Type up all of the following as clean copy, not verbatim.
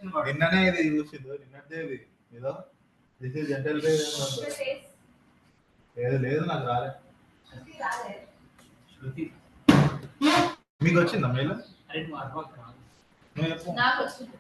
నిన్ననే ఇది చూసిండు నిన్నదే ఇది ఏదో దిస్ ఇస్ జెంటల్ వే లేదు నాకు రాలే మీకు వచ్చిందా మెయిల్ నాకు వచ్చింది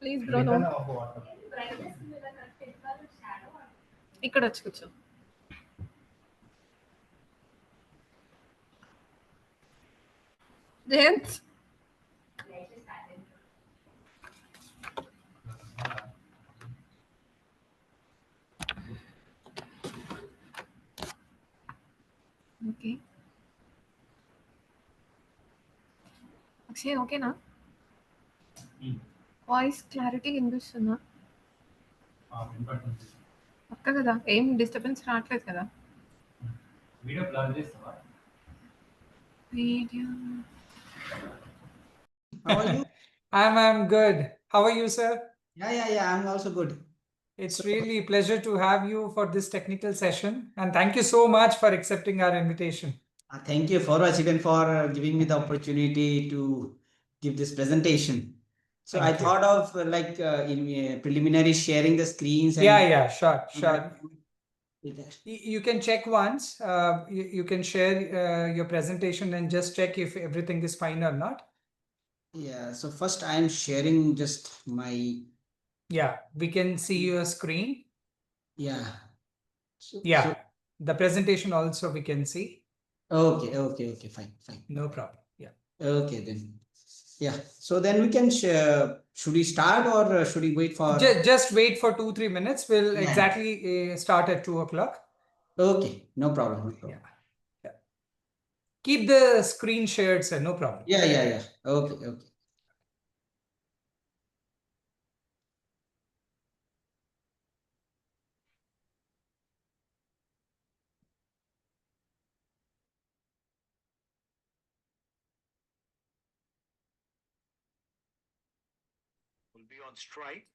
ప్లీజ్ బ్రో నో ఇక్కడ వచ్చి కూర్చో జయంత్ ఓకే అక్షయ్ ఓకేనా వాయిస్ క్లారిటీ వినిపిస్తుందా పక్క కదా ఏం డిస్టర్బెన్స్ రావట్లేదు కదా వీడియో బ్లాక్ చేస్తావా video How are you? I'm good. How are you, sir? Yeah. I'm also good. It's really a pleasure to have you for this technical session, and thank you so much for accepting our invitation. Thank you for even for giving me the opportunity to give this presentation. So Thank I you. thought of in preliminary sharing the screens. And Yeah, sure. You can check once. You can share your presentation and just check if everything is fine or not. Yeah. So first, I am sharing just my. Yeah, we can see your screen. Yeah. Yeah, the presentation also we can see. Okay. Fine. No problem. Yeah. Okay then. Yeah. So then we can share. Should we start or should we wait for? Just wait for 2-3 minutes. We'll exactly start at 2 o'clock. Okay. No problem. Yeah. Keep the screen shared, sir. No problem. Yeah. Okay. Will be on strike.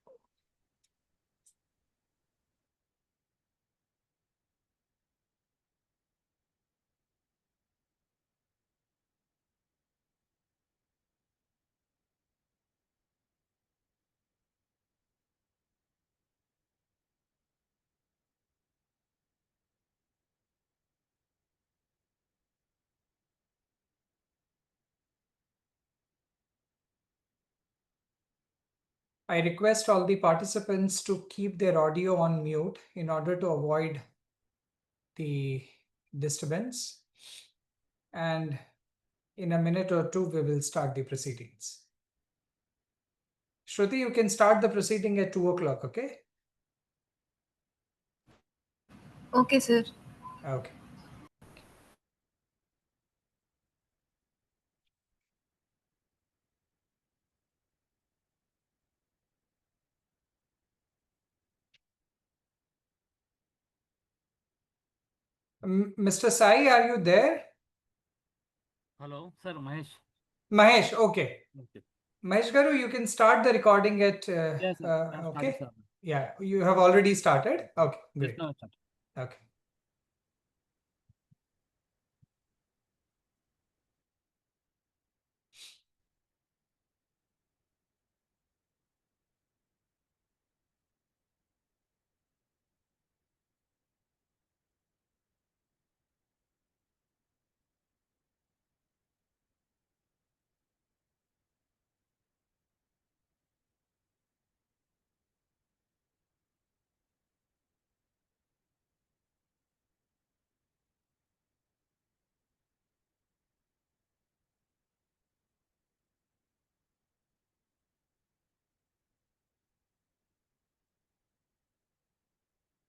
I request all the participants to keep their audio on mute in order to avoid the disturbance. And in a minute or two, we will start the proceedings. Shruti, you can start the proceeding at 2 o'clock, okay? Okay, sir. Okay. Mr. Sai, are you there? Hello, sir, Mahesh. Mahesh, okay. Mahesh Garu, you can start the recording at, Yes, sir. okay? Sir. Yeah, you have already started? Okay, great. Yes, sir. Okay.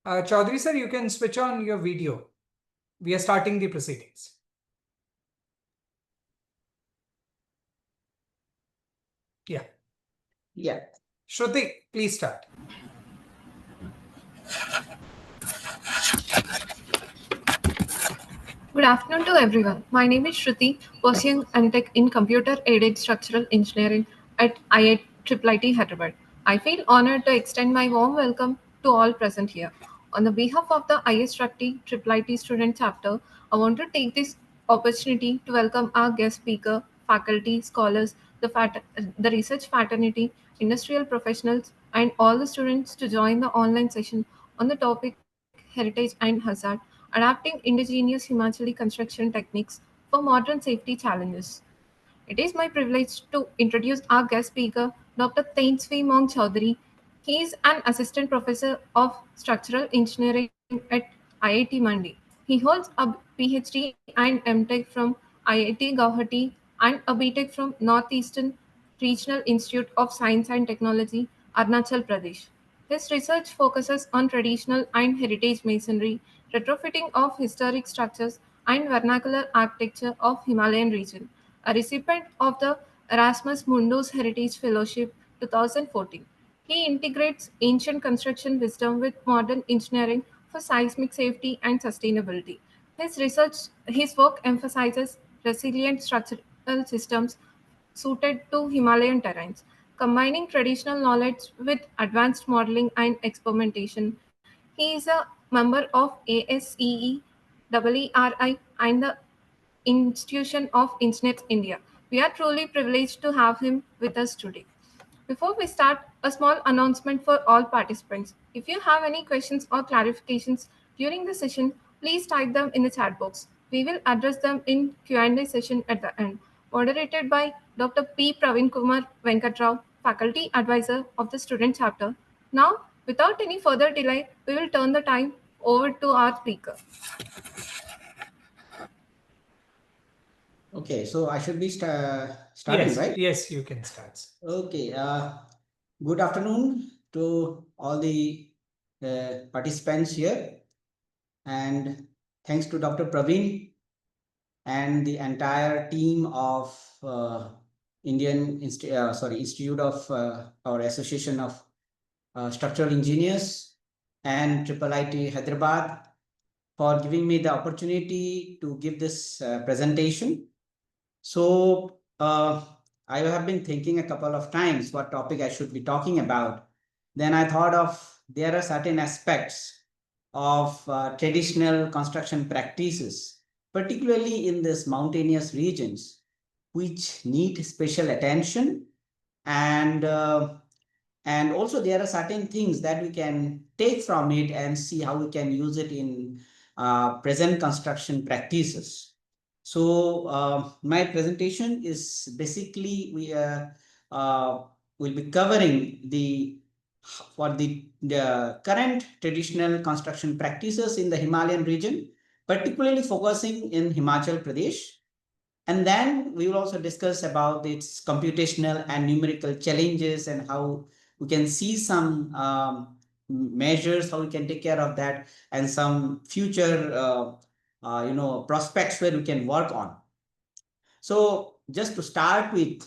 Choudhury sir, you can switch on your video. We are starting the proceedings. Yeah. Shruti, please start. Good afternoon to everyone. My name is Shruti, pursuing MTech in Computer Aided Structural Engineering at IIT Hyderabad. I feel honored to extend my warm welcome to all present here. On the behalf of the ISRT IIIT Student Chapter, I want to take this opportunity to welcome our guest speaker, faculty, scholars, the research fraternity, industrial professionals, and all the students to join the online session on the topic Heritage and Hazard, Adapting Indigenous Himachali Construction Techniques for Modern Safety Challenges. It is my privilege to introduce our guest speaker, Dr. Thainswemong Choudhury. He is an assistant professor of structural engineering at IIT Mandi. He holds a PhD and MTech from IIT Guwahati and a BTech from Northeastern Regional Institute of Science and Technology, Arunachal Pradesh. His research focuses on traditional and heritage masonry, retrofitting of historic structures, and vernacular architecture of Himalayan region, a recipient of the Erasmus Mundus Heritage Fellowship 2014. He integrates ancient construction wisdom with modern engineering for seismic safety and sustainability. His work emphasizes resilient structural systems suited to Himalayan terrains, combining traditional knowledge with advanced modeling and experimentation. He is a member of ASEE, EERI, and the Institution of Engineers India. We are truly privileged to have him with us today. Before we start, a small announcement for all participants. If you have any questions or clarifications during the session, please type them in the chat box. We will address them in Q&A session at the end, moderated by Dr. P. Praveen Kumar Venkatrao, Faculty Advisor of the Student Chapter. Now, without any further delay, we will turn the time over to our speaker. Okay, so I should be starting, Yes, right? yes, you can start. Okay, good afternoon to all the participants here, and thanks to Dr. Praveen and the entire team of Institute of our Association of Structural Engineers and IIIT Hyderabad for giving me the opportunity to give this presentation. So I have been thinking a couple of times what topic I should be talking about. Then I thought of there are certain aspects of traditional construction practices, particularly in these mountainous regions, which need special attention. And also there are certain things that we can take from it and see how we can use it in present construction practices. So my presentation is basically we will be covering the current traditional construction practices in the Himalayan region, particularly focusing in Himachal Pradesh. And then we will also discuss about its computational and numerical challenges and how we can see some measures, how we can take care of that, and some future prospects where we can work on. So just to start with,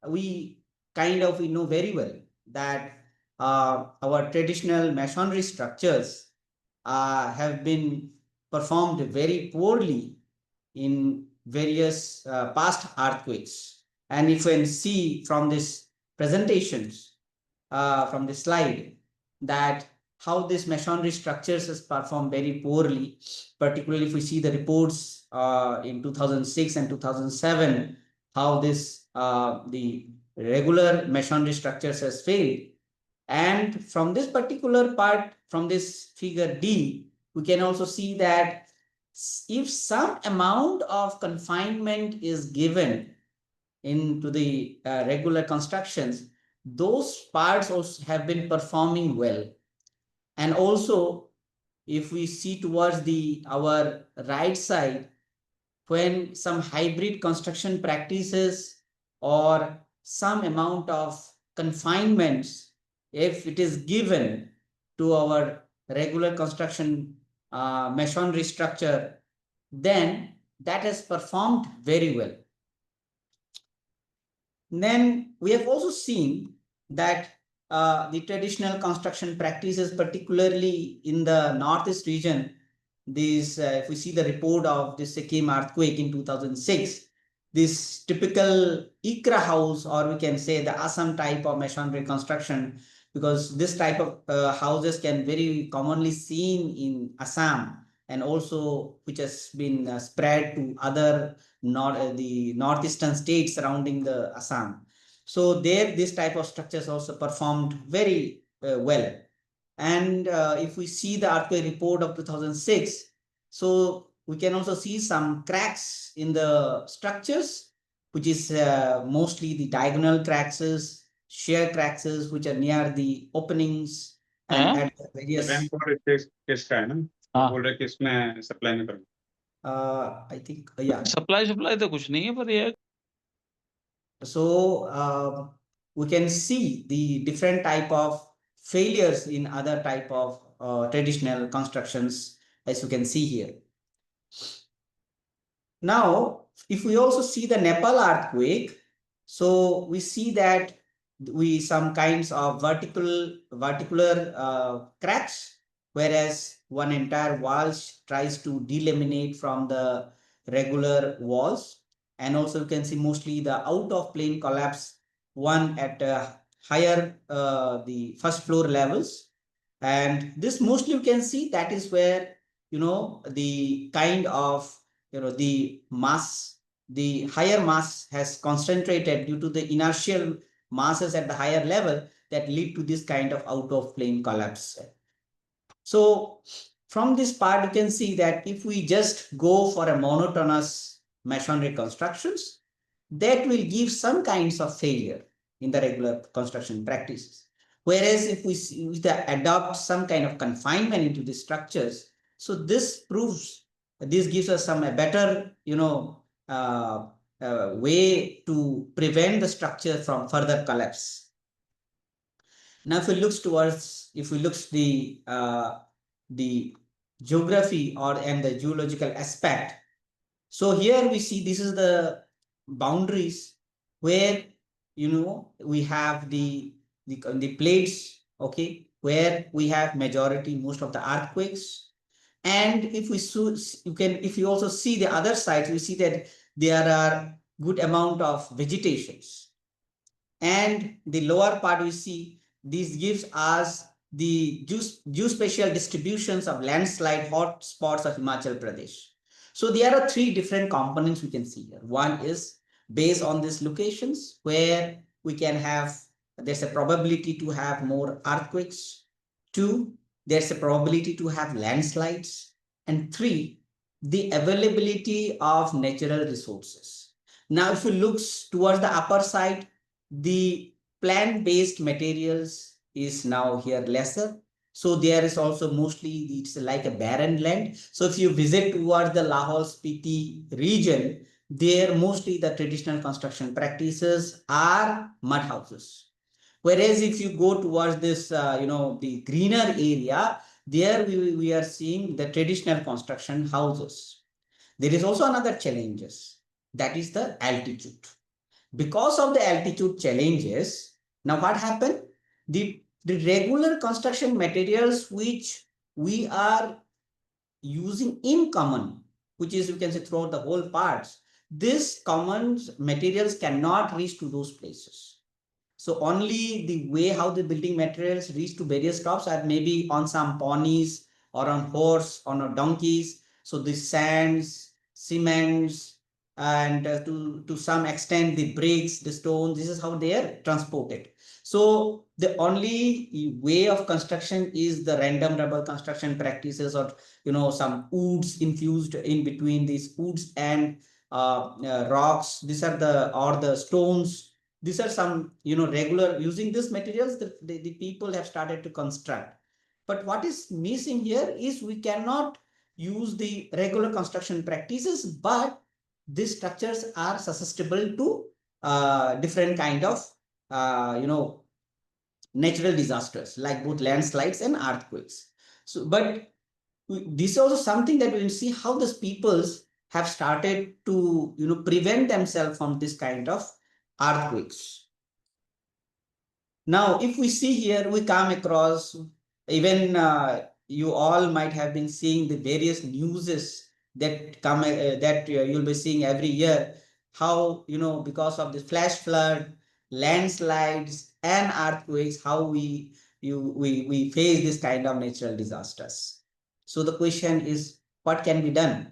we know very well that our traditional masonry structures have been performed very poorly in various past earthquakes. And if you can see from this presentations, from the slide, that how this masonry structures has performed very poorly, particularly if we see the reports in 2006 and 2007, how this the regular masonry structures has failed. And from this particular part, from this figure D, we can also see that if some amount of confinement is given into the regular constructions, those parts also have been performing well. And also, if we see towards our right side, when some hybrid construction practices or some amount of confinements, if it is given to our regular construction masonry structure, then that has performed very well. Then we have also seen that the traditional construction practices, particularly in the Northeast region, if we see the report of the Sikkim earthquake in 2006, this typical Ikra house, or we can say the Assam type of masonry construction, because this type of houses can very commonly seen in Assam, and also which has been spread to other the northeastern states surrounding the Assam. So there, this type of structures also performed very well. And if we see the earthquake report of 2006, so we can also see some cracks in the structures, which is mostly the diagonal cracks, shear cracks, which are near the openings and at the various. किसका है ना बोल रहे कि इसमें supply में करूँ I think yeah. Supply तो कुछ नहीं है पर ये So we can see the different type of failures in other type of traditional constructions, as you can see here. Now, if we also see the Nepal earthquake, so we see that we some kinds of verticular cracks, whereas one entire wall tries to delaminate from the regular walls. And also you can see mostly the out of plane collapse, one at higher the first floor levels. And this mostly you can see that is where, the kind of, the mass, the higher mass has concentrated due to the inertial masses at the higher level that lead to this kind of out of plane collapse. So from this part, you can see that if we just go for a monotonous masonry constructions, that will give some kinds of failure in the regular construction practices. Whereas if we adopt some kind of confinement into the structures, so this gives us a better, way to prevent the structure from further collapse. Now, if we look the geography and the geological aspect, so here we see this is the boundaries where we have the plates, okay, where we have most of the earthquakes. And if you also see the other side, we see that there are good amount of vegetations. And the lower part we see, this gives us the geospatial distributions of landslide hotspots of Himachal Pradesh. So there are three different components we can see here. One is based on these locations where we can have, there's a probability to have more earthquakes. Two, there's a probability to have landslides. And three, the availability of natural resources. Now, if you look towards the upper side, the plant-based materials is now here lesser. So there is also mostly, it's like a barren land. So if you visit towards the Lahaul-Spiti region, there mostly the traditional construction practices are mud houses. Whereas if you go towards this, the greener area, there we are seeing the traditional construction houses. There is also another challenges, that is the altitude. Because of the altitude challenges, now what happened? The regular construction materials which we are using in common, which is, you can say, throughout the whole parts, these common materials cannot reach to those places. So only the way how the building materials reach to various stops are maybe on some ponies or on horse, on donkeys. So the sands, cements, and to some extent the bricks, the stones, this is how they are transported. So the only way of construction is the random rubble construction practices, or some woods infused in between these woods and rocks. These are the stones. These are some regular using these materials that the people have started to construct. But what is missing here is we cannot use the regular construction practices, but these structures are susceptible to different kind of natural disasters like both landslides and earthquakes. So, but this is also something that we will see how these peoples have started to prevent themselves from this kind of earthquakes. Now, if we see here, we come across even you all might have been seeing the various newses that come that you'll be seeing every year, how because of the flash flood, landslides and earthquakes, how we we face this kind of natural disasters. So the question is, what can be done?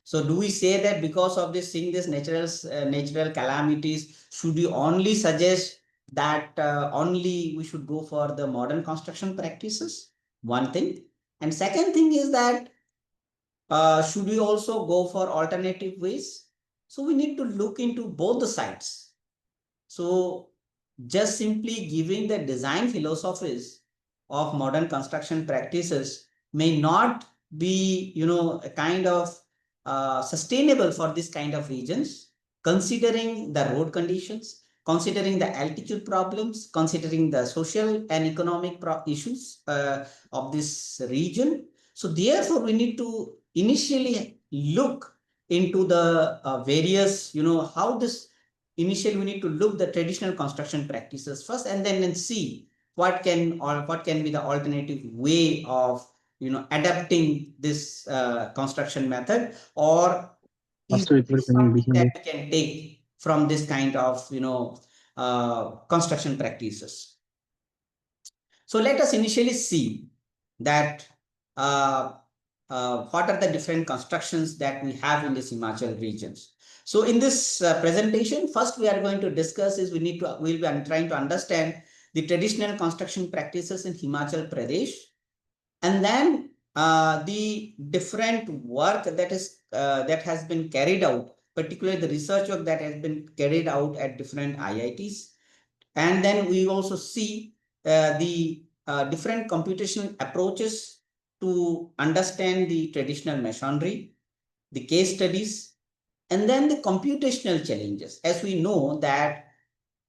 So do we say that because of this, seeing this natural calamities, should we only suggest that only we should go for the modern construction practices? One thing. And second thing is that should we also go for alternative ways? So we need to look into both the sides. So just simply giving the design philosophies of modern construction practices may not be, a kind of sustainable for this kind of regions, considering the road conditions, considering the altitude problems, considering the social and economic issues of this region. So therefore, we need to initially look into the various, how this initially we need to look the traditional construction practices first, and then see what can be the alternative way of adapting this construction method, or is something that we can take from this kind of construction practices. So let us initially see that what are the different constructions that we have in this Himachal regions. So in this presentation, first we are going to discuss is we'll be trying to understand the traditional construction practices in Himachal Pradesh, and then the different work that has been carried out, particularly the research work that has been carried out at different IITs. And then we also see the different computational approaches to understand the traditional masonry, the case studies, and then the computational challenges. As we know that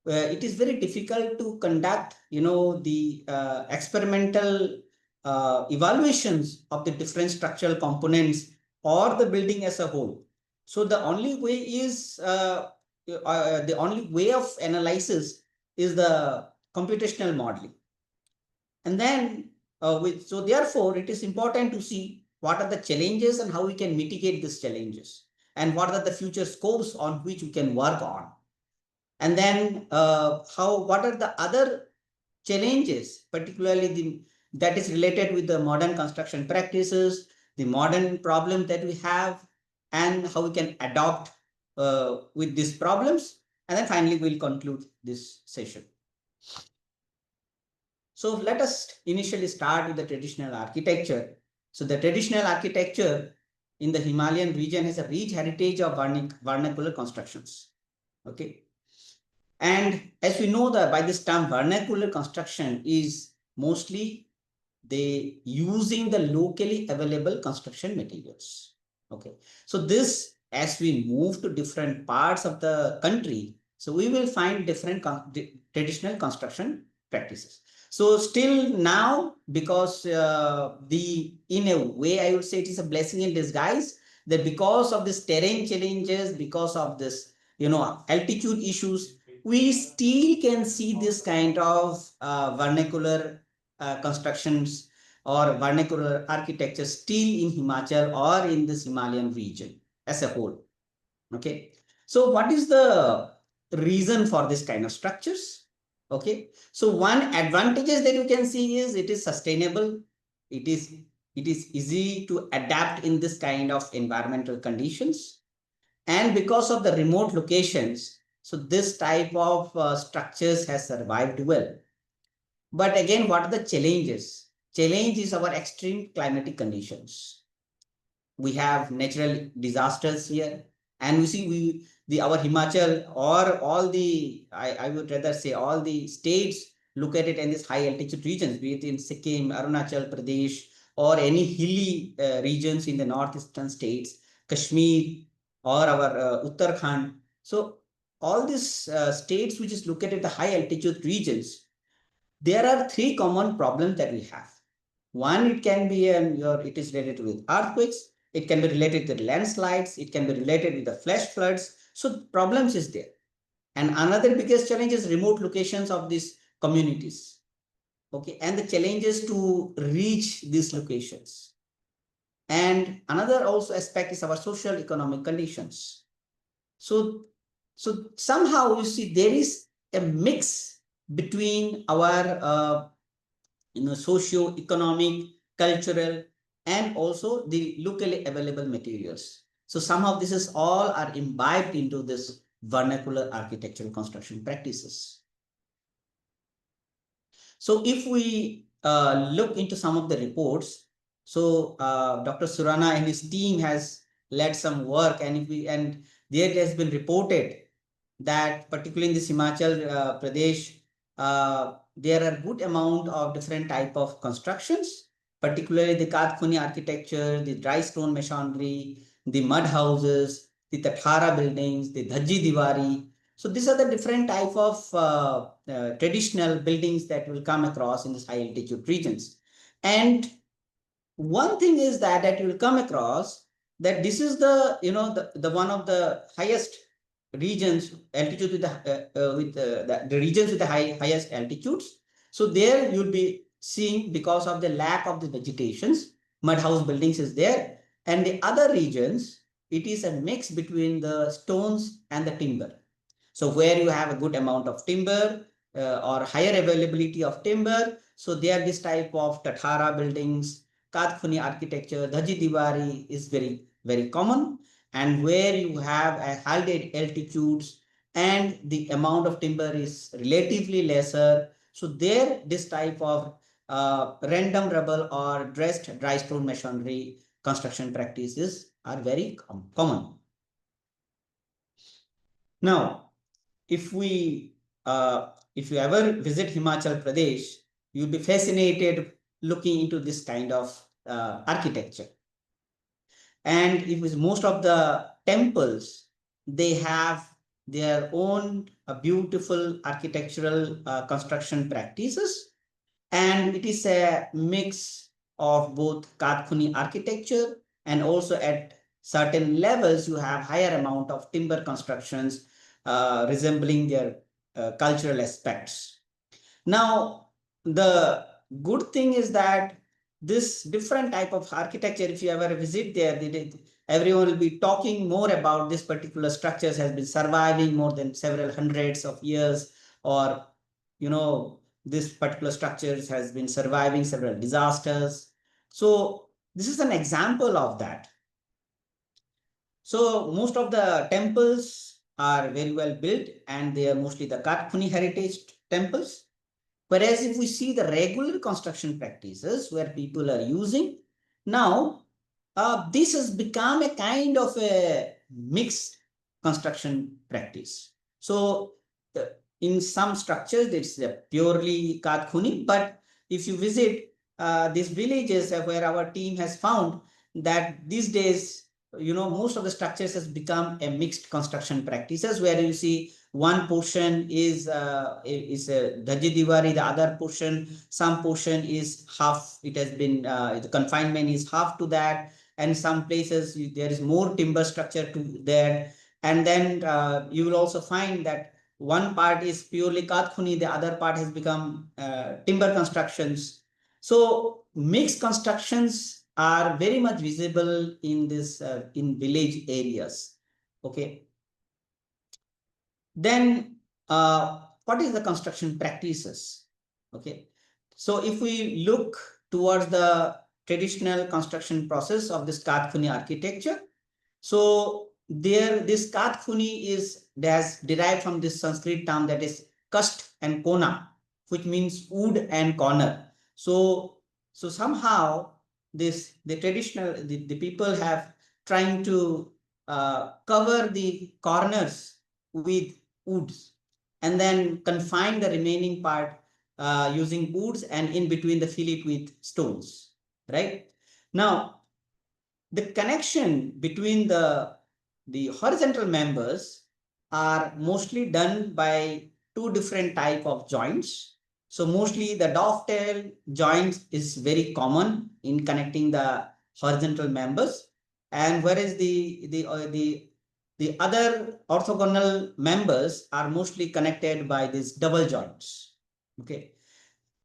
it is very difficult to conduct, the experimental evaluations of the different structural components or the building as a whole. So the only way is the only way of analysis is the computational modeling. And then so therefore it is important to see what are the challenges and how we can mitigate these challenges, and what are the future scopes on which we can work on. And then what are the other challenges, particularly that is related with the modern construction practices, the modern problems that we have, and how we can adopt with these problems. And then finally, we'll conclude this session. So let us initially start with the traditional architecture. So the traditional architecture in the Himalayan region has a rich heritage of vernacular constructions. Okay. And as we know that by this term, vernacular construction is mostly they using the locally available construction materials. Okay. So this, as we move to different parts of the country, so we will find different traditional construction practices. So still now, because in a way, I would say it is a blessing in disguise that because of this terrain challenges, because of this, altitude issues, we still can see this kind of vernacular constructions or vernacular architecture still in Himachal or in this Himalayan region as a whole. Okay. So what is the reason for this kind of structures? Okay. So one advantages that you can see is it is sustainable. It is easy to adapt in this kind of environmental conditions. And because of the remote locations, so this type of structures has survived well. But again, what are the challenges? Challenge is our extreme climatic conditions. We have natural disasters here, and we see our Himachal or all the I would rather say all the states located in these high altitude regions, be it in Sikkim, Arunachal Pradesh, or any hilly regions in the northeastern states, Kashmir, or our Uttarakhand. So all these states which is located at the high altitude regions, there are three common problems that we have. One, it can be it is related with earthquakes. It can be related to landslides. It can be related with the flash floods. So problems is there. And another biggest challenge is remote locations of these communities. Okay, and the challenges to reach these locations. And another also aspect is our social economic conditions. So somehow you see there is a mix between our socio-economic, cultural, and also the locally available materials. So some of this is all are imbibed into this vernacular architectural construction practices. So if we look into some of the reports, so Dr. Surana and his team has led some work, and there has been reported that particularly in this Himachal Pradesh, there are good amount of different type of constructions, particularly the Kath-Kuni architecture, the dry stone masonry, the mud houses, the Thathara buildings, the Dhajji-Dewari. So these are the different type of traditional buildings that will come across in this high altitude regions. And one thing is that you will come across that this is the the one of the highest regions altitude with the regions with the highest altitudes. So there you'll be seeing, because of the lack of the vegetations, mud house buildings is there, and the other regions it is a mix between the stones and the timber. So where you have a good amount of timber or higher availability of timber, so there this type of Thathara buildings, Kath-Kuni architecture, Dhajji-Dewari is very, very common. And where you have a high altitudes and the amount of timber is relatively lesser, so there this type of random rubble or dressed dry stone masonry construction practices are very common. Now, if you ever visit Himachal Pradesh, you'll be fascinated looking into this kind of architecture. And if most of the temples, they have their own beautiful architectural construction practices, and it is a mix of both Kath-Kuni architecture, and also at certain levels you have higher amount of timber constructions resembling their cultural aspects. Now, the good thing is that this different type of architecture, if you ever visit there, everyone will be talking more about this particular structures has been surviving more than several hundreds of years, or this particular structures has been surviving several disasters. So this is an example of that. So most of the temples are very well built, and they are mostly the Kath-Kuni heritage temples. Whereas if we see the regular construction practices where people are using, now this has become a kind of a mixed construction practice. So in some structures, it's purely Kath-Kuni, but if you visit these villages where our team has found that these days, most of the structures has become a mixed construction practices, where you see one portion is Dhajji-Dewari, the other portion, some portion is half, it has been, the confinement is half to that, and some places there is more timber structure to there. And then you will also find that one part is purely Kath-Kuni, the other part has become timber constructions. So mixed constructions are very much visible in this in village areas. Okay. Then what is the construction practices? Okay. So if we look towards the traditional construction process of this Kath-Kuni architecture, so this Kath-Kuni is derived from this Sanskrit term that is kast and kona, which means wood and corner. So somehow the people have trying to cover the corners with woods, and then confine the remaining part using woods, and in between the fill it with stones, right? Now, the connection between the horizontal members are mostly done by two different type of joints. So mostly the dovetail joints is very common in connecting the horizontal members, and whereas the other orthogonal members are mostly connected by these double joints. Okay.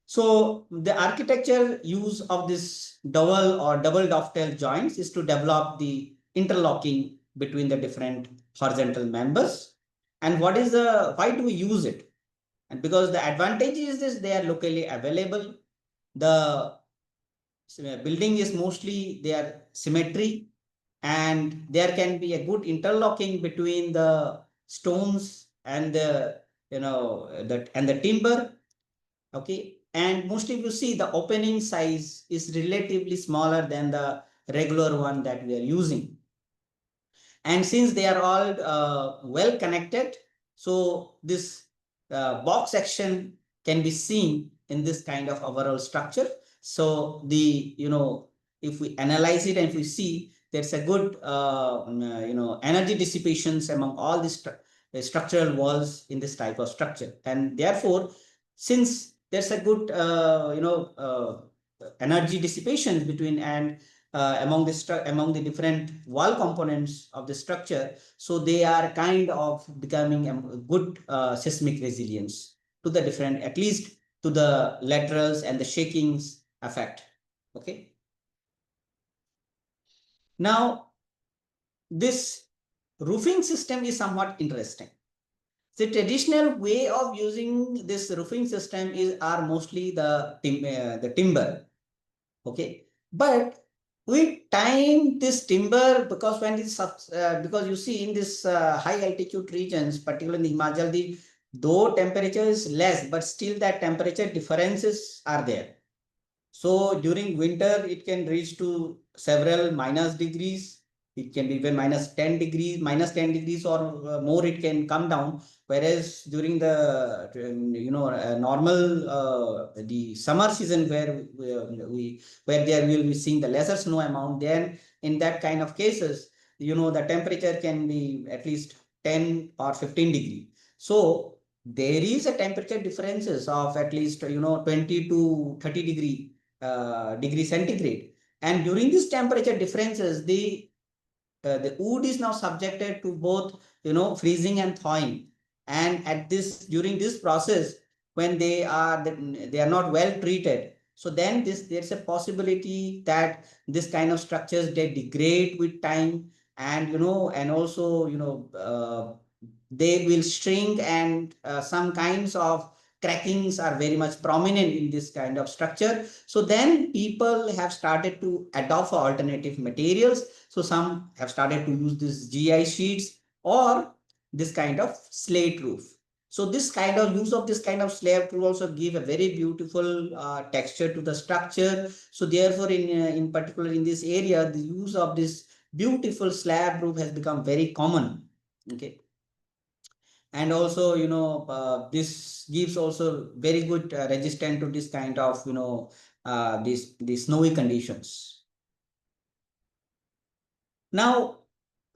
So the architecture use of this double dovetail joints is to develop the interlocking between the different horizontal members. And why do we use it? And because the advantage is this, they are locally available. the building is mostly they are symmetry, and there can be a good interlocking between the stones and the the timber. Okay, and mostly you see the opening size is relatively smaller than the regular one that we are using. And since they are all well connected, so this box section can be seen in this kind of overall structure. So the, if we analyze it and if we see, there's a good, energy dissipations among all these structural walls in this type of structure. And therefore, since there's a good, energy dissipation between and among the different wall components of the structure, so they are kind of becoming a good seismic resilience to the different, at least to the laterals and the shakings effect. Okay. Now, this roofing system is somewhat interesting. The traditional way of using this roofing system are mostly the timber. Okay, but with time, this timber, because when it's because you see in this high altitude regions, particularly in Himachal, though temperature is less, but still that temperature differences are there. So during winter, it can reach to several minus degrees. It can be even minus 10 degrees, or more, it can come down. Whereas during the, normal, the summer season where where there will be seeing the lesser snow amount, then in that kind of cases, the temperature can be at least 10 or 15 degree. So there is a temperature differences of at least, 20 to 30 degree centigrade. And during these temperature differences, the wood is now subjected to both, freezing and thawing. And during this process, when they are not well treated, so then there's a possibility that this kind of structures, they degrade with time, and and also they will shrink, and some kinds of crackings are very much prominent in this kind of structure. So then people have started to adopt alternative materials. So some have started to use this GI sheets or this kind of slate roof. So this kind of use of this kind of slab will also give a very beautiful texture to the structure. So therefore, in particular in this area, the use of this beautiful slab roof has become very common. Okay. And also, this gives also very good resistance to this kind of, these snowy conditions. Now,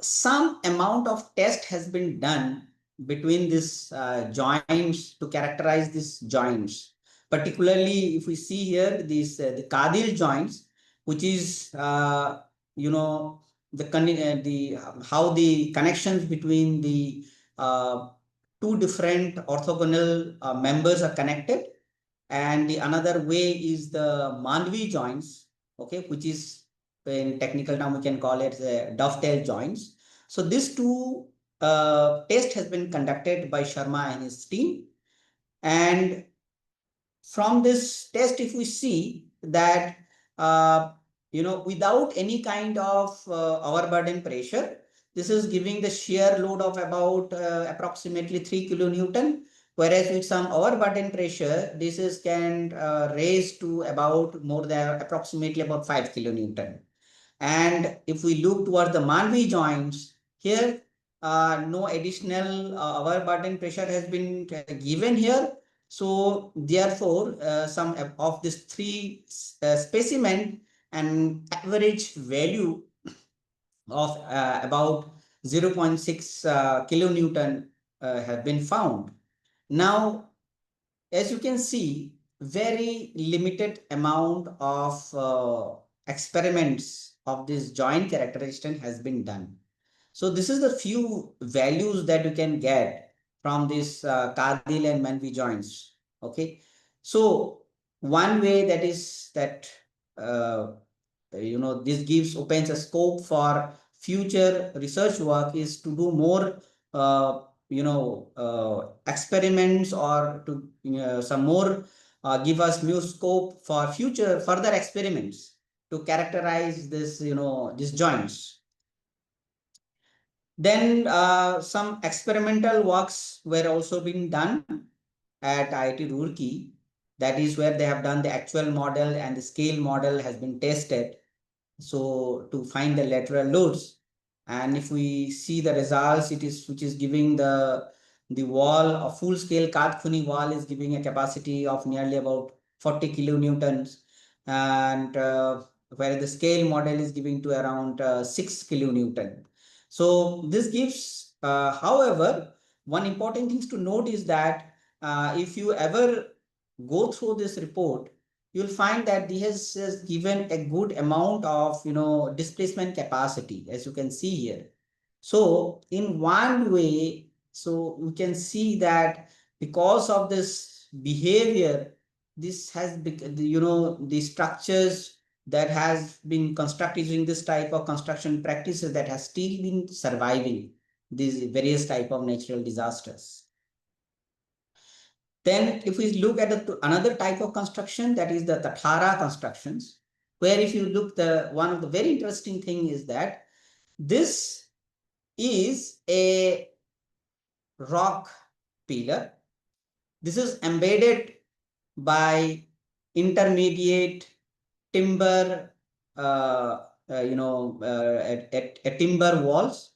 some amount of test has been done between these joints to characterize these joints. Particularly, if we see here, the Kadil joints, which is, how the connections between the two different orthogonal members are connected. And the another way is the Mandvi joints, okay, which is, in technical term, we can call it dovetail joints. So these two test has been conducted by Sharma and his team. And from this test, if we see that, without any kind of overburden pressure, this is giving the shear load of about approximately 3 kilonewton. Whereas with some overburden pressure, this is can raise to about more than approximately about 5 kilonewton. And if we look towards the Manvi joints, here no additional overburden pressure has been given here. So therefore, some of these three specimen, and average value of about 0.6 kilonewton have been found. Now, as you can see, very limited amount of experiments of this joint characterization has been done. So this is the few values that you can get from this Kadil and Manvi joints. Okay, so one way that is that this opens a scope for future research work is to do more experiments, or to some more give us new scope for future further experiments to characterize this, these joints. Then some experimental works were also being done at IIT Roorkee. That is where they have done the actual model and the scale model has been tested. So to find the lateral loads, and if we see the results, which is giving the wall, a full scale Kath-Kuni wall is giving a capacity of nearly about 40 kilonewtons, and where the scale model is giving to around 6 kilonewton. So this gives, however, one important thing to note is that if you ever go through this report, you'll find that this has given a good amount of displacement capacity, as you can see here. So in one way, so we can see that because of this behavior, this has the structures that has been constructed using this type of construction practices that has still been surviving these various type of natural disasters. Then if we look at another type of construction, that is the Thathara constructions, where if you look, one of the very interesting thing is that this is a rock pillar. This is embedded by intermediate timber, at timber walls.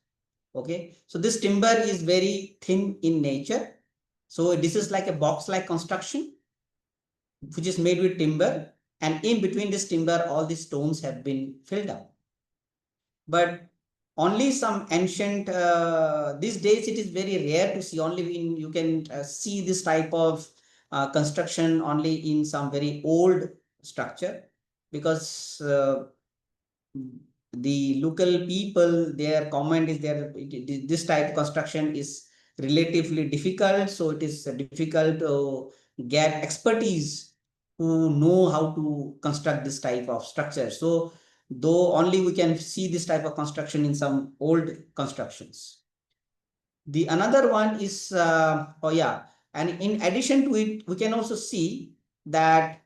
Okay, so this timber is very thin in nature. So this is like a box-like construction, which is made with timber, and in between this timber, all these stones have been filled up. But only some ancient, these days it is very rare to see, only when you can see this type of construction only in some very old structure, because the local people, their comment is this type of construction is relatively difficult. So it is difficult to get expertise who know how to construct this type of structure. So though only we can see this type of construction in some old constructions. The another one is, and in addition to it, we can also see that,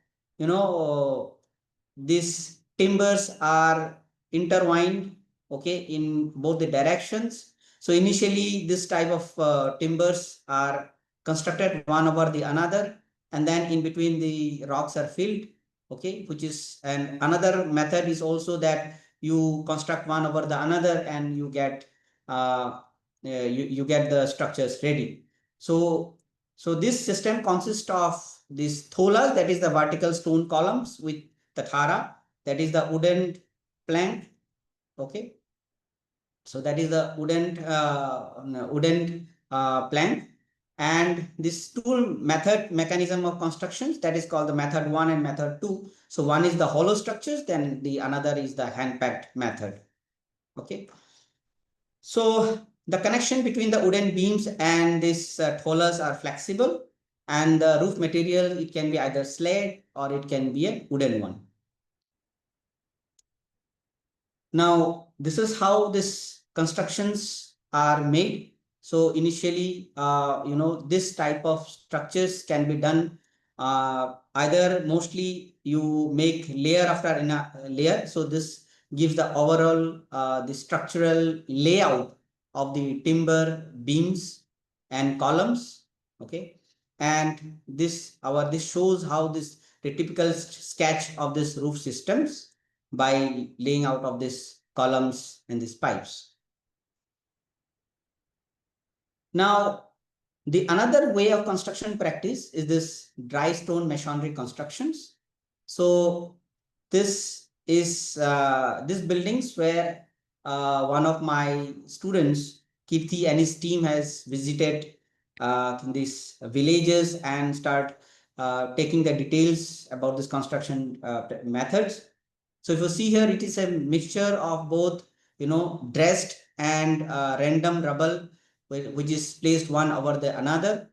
these timbers are intertwined, okay, in both the directions. So initially this type of timbers are constructed one over the another, and then in between the rocks are filled, okay, which is, and another method is also that you construct one over the another and you get you get the structures ready. So this system consists of these tholas, that is the vertical stone columns, with Thathara, that is the wooden plank. Okay, so that is the wooden plank, and this tool mechanism of constructions, that is called the method 1 and method 2. So one is the hollow structures, then the another is the hand packed method. Okay, so the connection between the wooden beams and these tholas are flexible, and the roof material, it can be either slate or it can be a wooden one. Now, this is how these constructions are made. So initially, this type of structures can be done either mostly you make layer after layer. So this gives the overall the structural layout of the timber beams and columns. Okay, and this shows how the typical sketch of this roof systems by laying out of these columns and these pipes. Now, the another way of construction practice is this dry stone masonry constructions. So this is these buildings where one of my students, Kirti, and his team has visited these villages and start taking the details about this construction methods. So if you see here, it is a mixture of both, dressed and random rubble, which is placed one over the another.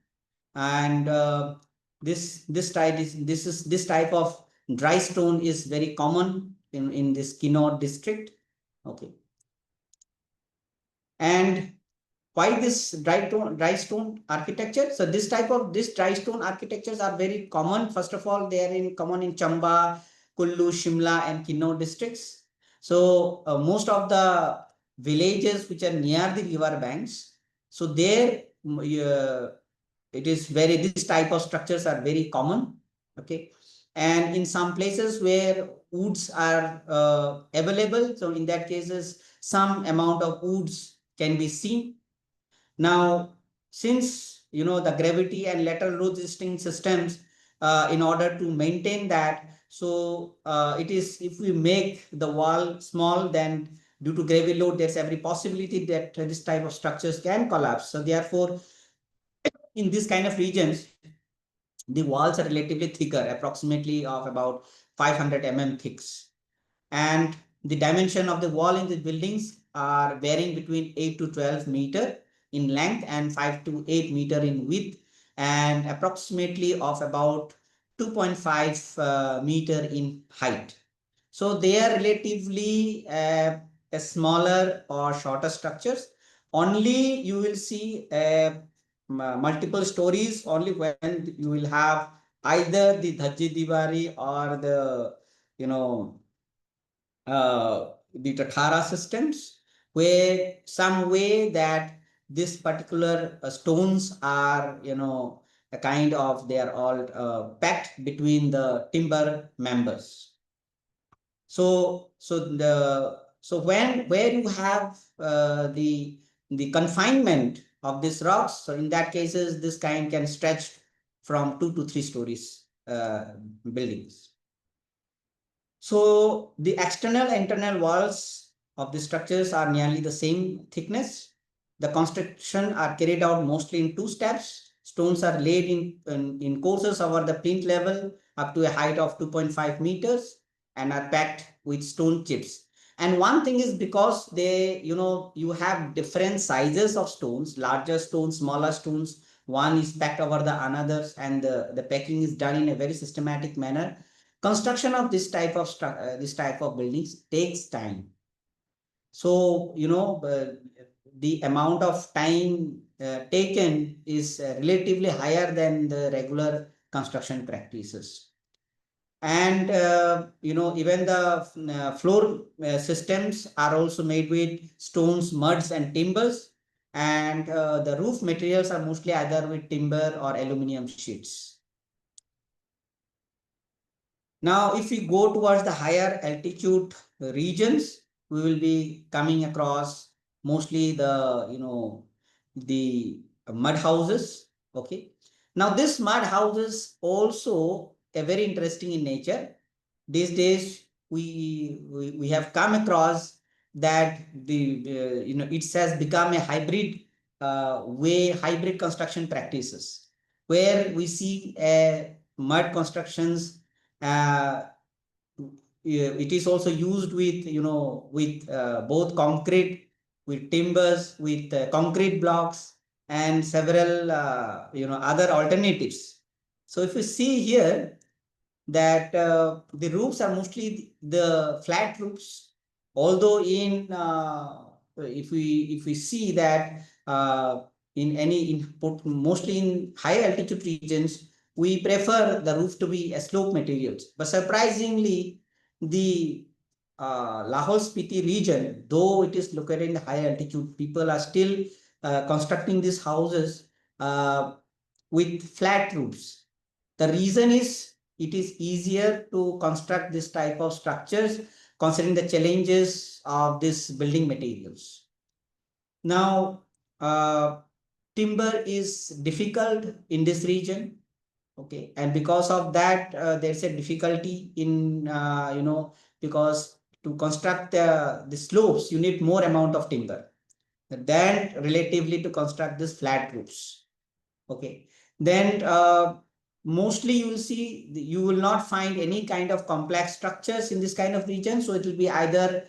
And this type of dry stone is very common in this Kinnaur district. Okay. And why this dry stone architecture? So this dry stone architectures are very common. First of all, they are common in Chamba, Kullu, Shimla, and Kinnaur districts. So most of the villages which are near the river banks, so there this type of structures are very common. Okay, and in some places where woods are available, so in that cases some amount of woods can be seen. Now, since the gravity and lateral load resisting systems, in order to maintain that, so it is, if we make the wall small, then due to gravity load, there's every possibility that this type of structures can collapse. So therefore, in this kind of regions, the walls are relatively thicker, approximately of about 500 thicks. And the dimension of the wall in the buildings are varying between 8 to 12 meter in length and 5 to 8 meter in width, and approximately of about 2.5 meter in height. So they are relatively a smaller or shorter structures. Only you will see multiple stories only when you will have either the Dhajji-Dewari or the the Thathara systems, where some way that this particular stones are, a kind of, they are all packed between the timber members. So where you have the confinement of these rocks, so in that cases, this kind can stretch from 2 to 3 stories buildings. So the external and internal walls of the structures are nearly the same thickness. The construction are carried out mostly in 2 steps. Stones are laid in courses over the plinth level up to a height of 2.5 meters and are packed with stone chips. And one thing is, because they, you have different sizes of stones, larger stones, smaller stones, one is packed over the another, and the packing is done in a very systematic manner. Construction of this type of buildings takes time. So, the amount of time taken is relatively higher than the regular construction practices. And, even the floor systems are also made with stones, muds, and timbers. And the roof materials are mostly either with timber or aluminum sheets. Now, if we go towards the higher altitude regions, we will be coming across mostly the mud houses. Okay. Now, this mud houses also are very interesting in nature. These days, we have come across that it has become a hybrid hybrid construction practices, where we see mud constructions. It is also used with both concrete, with timbers, with concrete blocks, and several other alternatives. So if you see here that the roofs are mostly the flat roofs, although in if we see that mostly in high altitude regions, we prefer the roof to be a slope materials. But surprisingly, the Lahaul Spiti region, though it is located in the high altitude, people are still constructing these houses with flat roofs. The reason is, it is easier to construct this type of structures considering the challenges of these building materials. Now, timber is difficult in this region. Okay, and because of that, there's a difficulty in because to construct the slopes, you need more amount of timber than relatively to construct these flat roofs. Okay, then mostly you will not find any kind of complex structures in this kind of region. So it will be either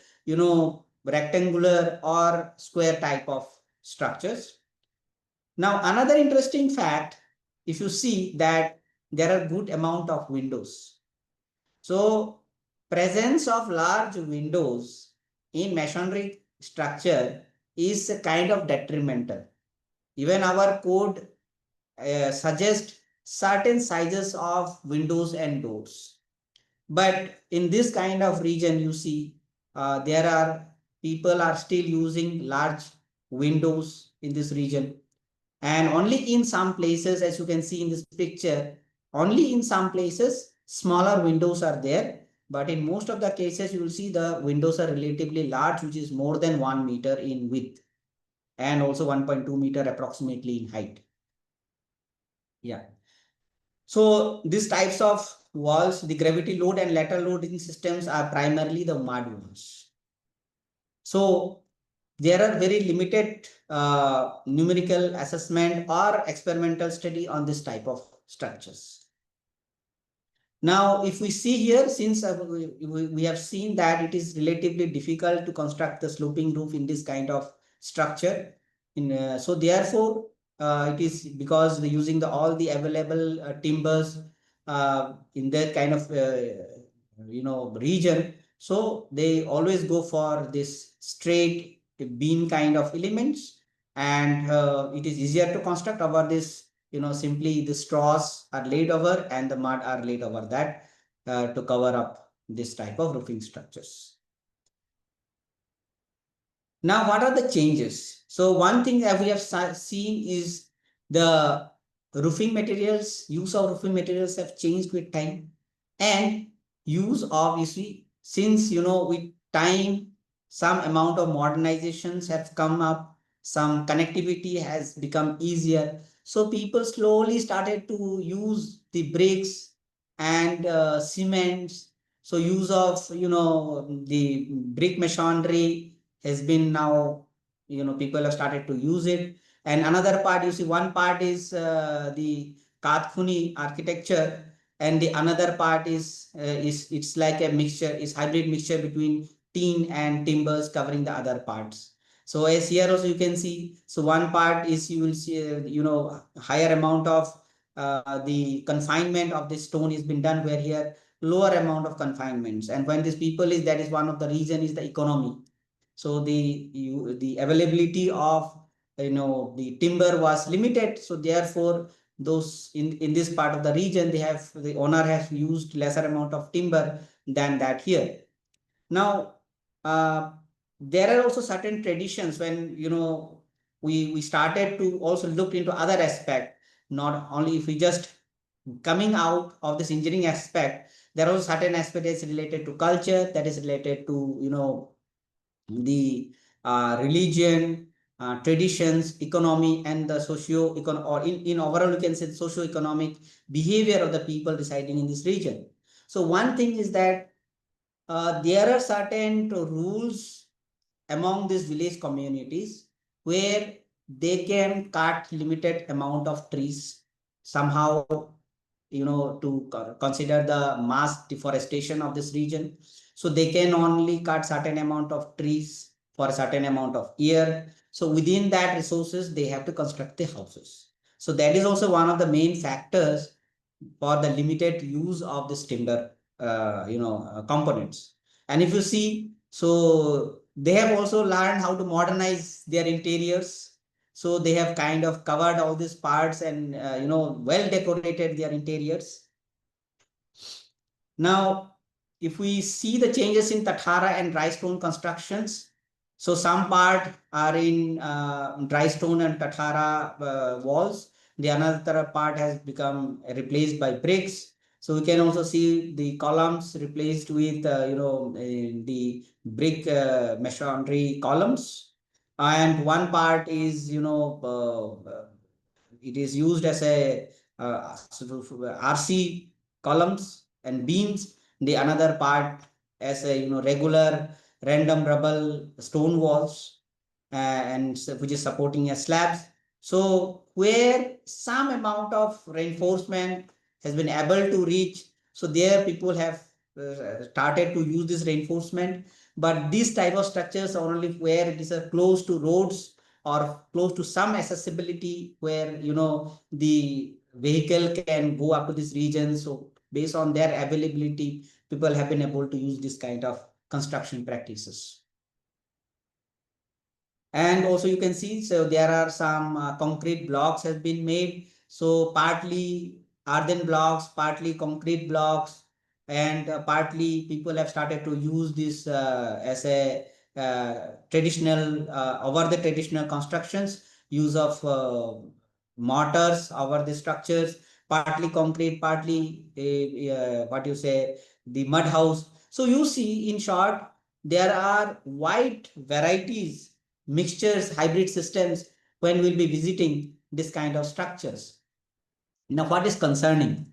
rectangular or square type of structures. Now, another interesting fact, if you see that there are good amount of windows. So presence of large windows in masonry structure is a kind of detrimental. Even our code suggests certain sizes of windows and doors. But in this kind of region, you see, there are people are still using large windows in this region. And only in some places, as you can see in this picture, only in some places, smaller windows are there. But in most of the cases, you will see the windows are relatively large, which is more than 1 meter in width and also 1.2 meter approximately in height. Yeah. So these types of walls, the gravity load and lateral loading systems are primarily the mud walls. So there are very limited numerical assessment or experimental study on this type of structures. Now, if we see here, since we have seen that it is relatively difficult to construct the sloping roof in this kind of structure. So therefore, it is because using all the available timbers in that kind of region. So they always go for this straight beam kind of elements, and it is easier to construct over this. Simply the straws are laid over and the mud are laid over that to cover up this type of roofing structures. Now, what are the changes? So one thing that we have seen is the roofing materials, use of roofing materials have changed with time, and use obviously since with time some amount of modernizations have come up, some connectivity has become easier. So people slowly started to use the bricks and cements. So use of the brick masonry has been now, people have started to use it. And another part, you see, one part is the Kath-Kuni architecture, and the another part is it's like a mixture, is hybrid mixture between tin and timbers covering the other parts. So as here also you can see, so one part is you will see higher amount of the confinement of the stone has been done, where here lower amount of confinements. And when these people is, that is one of the reason is the economy. So the availability of the timber was limited. So therefore, those in this part of the region, the owner has used lesser amount of timber than that here. Now, there are also certain traditions when we started to also look into other aspect. Not only if we just coming out of this engineering aspect, there are also certain aspects related to culture, that is related to the religion, traditions, economy, and the or in overall, you can say socio-economic behavior of the people residing in this region. So one thing is that there are certain rules among these village communities where they can cut limited amount of trees somehow, to consider the mass deforestation of this region. So they can only cut certain amount of trees for a certain amount of year. So within that resources, they have to construct the houses. So that is also one of the main factors for the limited use of this timber, components. And if you see, so they have also learned how to modernize their interiors. So they have kind of covered all these parts and, well decorated their interiors. Now, if we see the changes in Thathara and dry stone constructions, so some part are in dry stone and Thathara walls. The another part has become replaced by bricks. So we can also see the columns replaced with, the brick masonry columns. And one part is, it is used as a sort of RC columns and beams. The another part as a regular random rubble stone walls, and which is supporting a slabs. So where some amount of reinforcement has been able to reach, so there people have started to use this reinforcement. But these type of structures are only where it is close to roads or close to some accessibility where the vehicle can go up to this region. So based on their availability, people have been able to use this kind of construction practices. And also you can see, so there are some concrete blocks has been made. So partly earthen blocks, partly concrete blocks, and partly people have started to use this as a traditional, over the traditional constructions, use of mortars over the structures, partly concrete, partly what you say, the mud house. So you see, in short, there are wide varieties, mixtures, hybrid systems when we'll be visiting this kind of structures. Now, what is concerning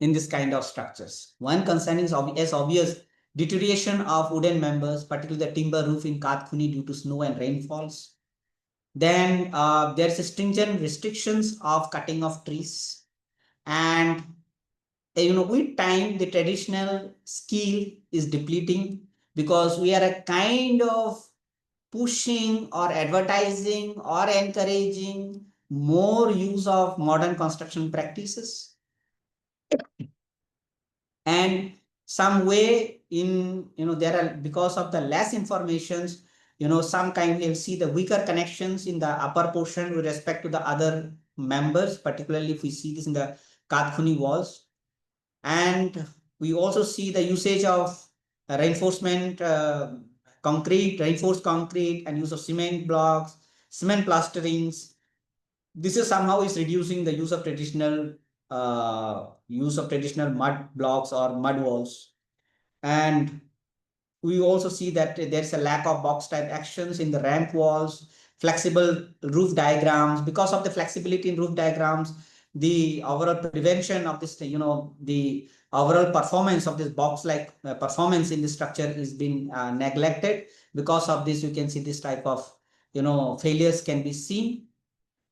in this kind of structures? One concern is obvious deterioration of wooden members, particularly the timber roof in Kath-Kuni due to snow and rainfalls. Then there's stringent restrictions of cutting of trees, and with time the traditional skill is depleting because we are a kind of pushing or advertising or encouraging more use of modern construction practices, and some way in there are, because of the less informations, some kind you'll see the weaker connections in the upper portion with respect to the other members, particularly if we see this in the Kath-Kuni walls. And we also see the usage of reinforcement reinforced concrete, and use of cement blocks, cement plasterings. This is somehow is reducing the use of traditional mud blocks or mud walls. And we also see that there's a lack of box type actions in the ramp walls, flexible roof diagrams. Because of the flexibility in roof diagrams, the overall prevention of this, the overall performance of this box-like performance in the structure is being neglected. Because of this, you can see this type of, failures can be seen.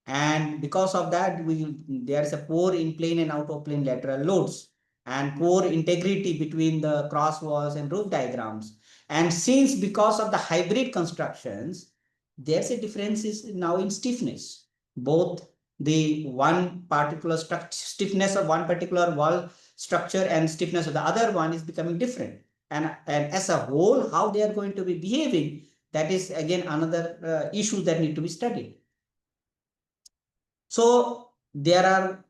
And because of that, there is a poor in plane and out of plane lateral loads, and poor integrity between the cross walls and roof diagrams. And since because of the hybrid constructions, there's a difference is now in stiffness. Both the one particular stiffness of one particular wall structure and stiffness of the other one is becoming different. And as a whole, how they are going to be behaving, that is again another issue that need to be studied. So there are,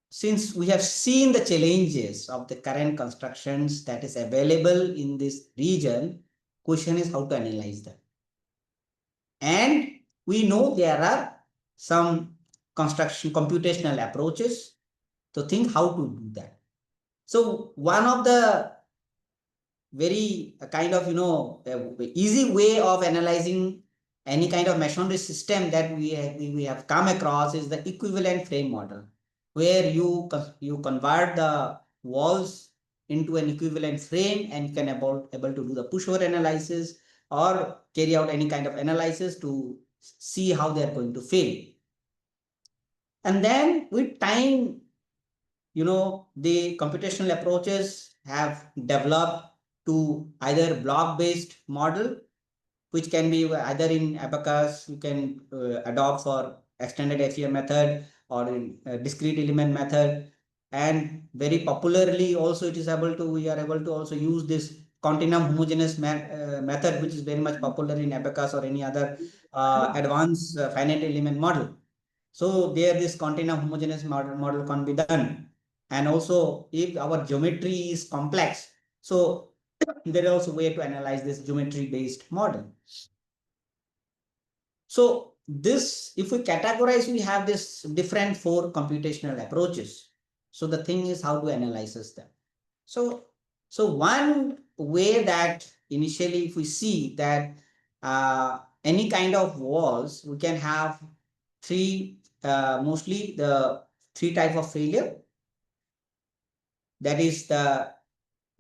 since we have seen the challenges of the current constructions that is available in this region, question is how to analyze them. And we know there are some construction computational approaches to think how to do that. So one of the very kind of, easy way of analyzing any kind of masonry system that we have come across is the equivalent frame model, where you convert the walls into an equivalent frame and can able to do the pushover analysis or carry out any kind of analysis to see how they are going to fail. And then with time, the computational approaches have developed to either block-based model, which can be either in abacus, you can adopt for extended FEM method, or in discrete element method. And very popularly also we are able to also use this continuum homogeneous method, which is very much popular in abacus or any other advanced finite element model. So there this continuum homogeneous model can be done. And also if our geometry is complex, so there is also a way to analyze this geometry based model. So this, if we categorize, we have this different 4 computational approaches. So the thing is how to analyze them. So one way that initially, if we see that any kind of walls, we can have 3, mostly the 3 type of failure. That is the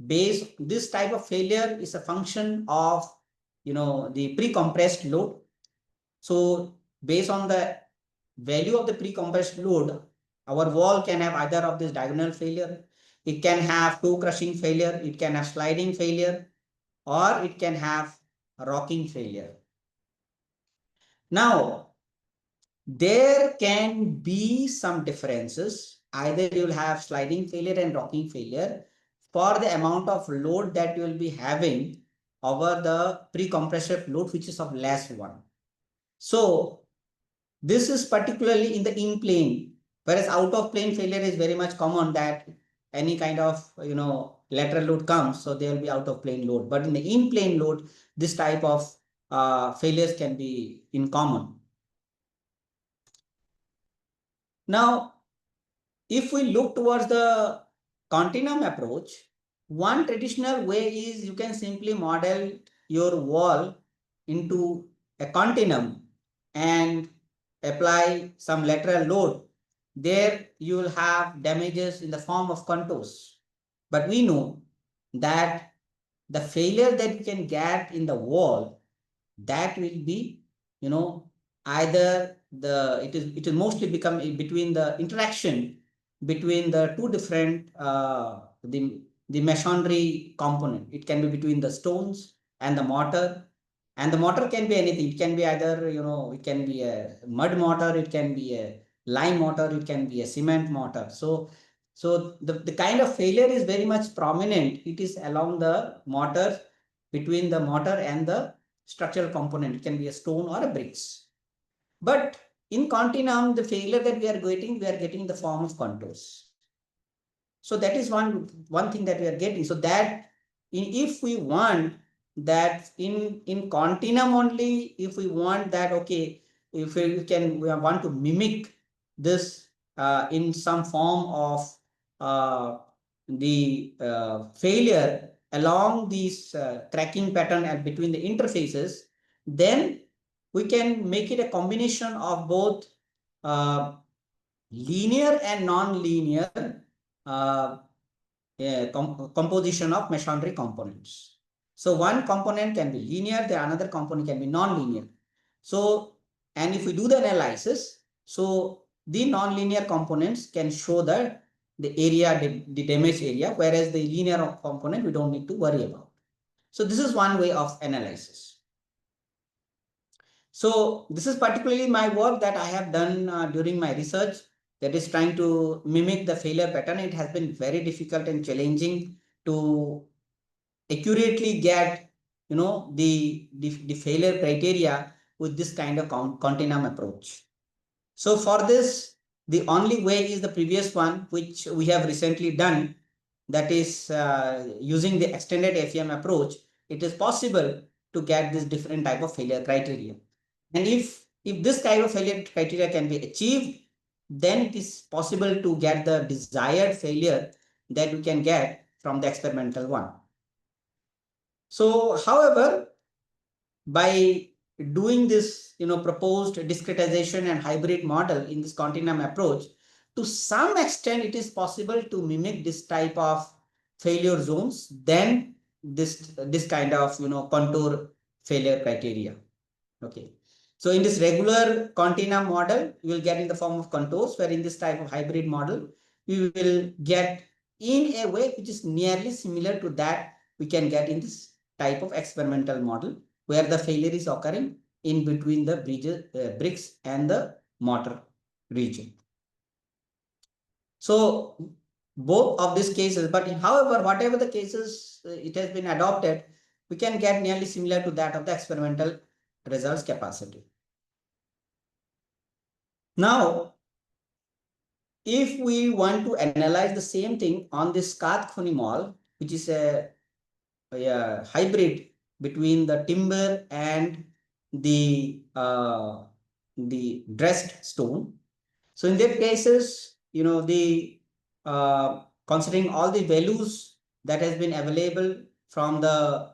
base. This type of failure is a function of, the pre-compressed load. So based on the value of the pre-compressed load, our wall can have either of this diagonal failure, it can have toe crushing failure, it can have sliding failure, or it can have rocking failure. Now, there can be some differences. Either you will have sliding failure and rocking failure for the amount of load that you will be having over the pre-compressive load, which is of less one. So this is particularly in the in-plane, whereas out-of-plane failure is very much common that any kind of, lateral load comes, so there will be out-of-plane load. But in the in-plane load, this type of failures can be in common. Now, if we look towards the continuum approach, one traditional way is you can simply model your wall into a continuum and apply some lateral load. There you will have damages in the form of contours. But we know that the failure that you can get in the wall, that will be, either it will mostly become between the interaction between the two different the masonry component. It can be between the stones and the mortar. And the mortar can be anything. It can be either, it can be a mud mortar, it can be a lime mortar, it can be a cement mortar. So the kind of failure is very much prominent. It is along the mortar, between the mortar and the structural component. It can be a stone or a bricks. But in continuum, the failure that we are getting the form of contours. So that is one thing that we are getting. So that if we want that in continuum only, if we want that, okay, if we want to mimic this in some form of the failure along these tracking pattern and between the interfaces, then we can make it a combination of both linear and non-linear composition of masonry components. So one component can be linear, the another component can be non-linear. So, and if we do the analysis, so the non-linear components can show the area, the damage area, whereas the linear component we don't need to worry about. So this is one way of analysis. So this is particularly my work that I have done during my research, that is trying to mimic the failure pattern. It has been very difficult and challenging to accurately get, the failure criteria with this kind of continuum approach. So for this, the only way is the previous one, which we have recently done, that is using the extended FEM approach. It is possible to get this different type of failure criteria. And if this type of failure criteria can be achieved, then it is possible to get the desired failure that we can get from the experimental one. So, however, by doing this, proposed discretization and hybrid model in this continuum approach, to some extent, it is possible to mimic this type of failure zones, then this kind of, contour failure criteria. Okay. So in this regular continuum model, you will get in the form of contours, where in this type of hybrid model, we will get in a way which is nearly similar to that we can get in this type of experimental model, where the failure is occurring in between the bricks and the mortar region. So both of these cases, but however, whatever the cases it has been adopted, we can get nearly similar to that of the experimental results capacity. Now, if we want to analyze the same thing on this Kath-Kuni mall, which is a hybrid between the timber and the dressed stone. So in that cases, considering all the values that has been available from the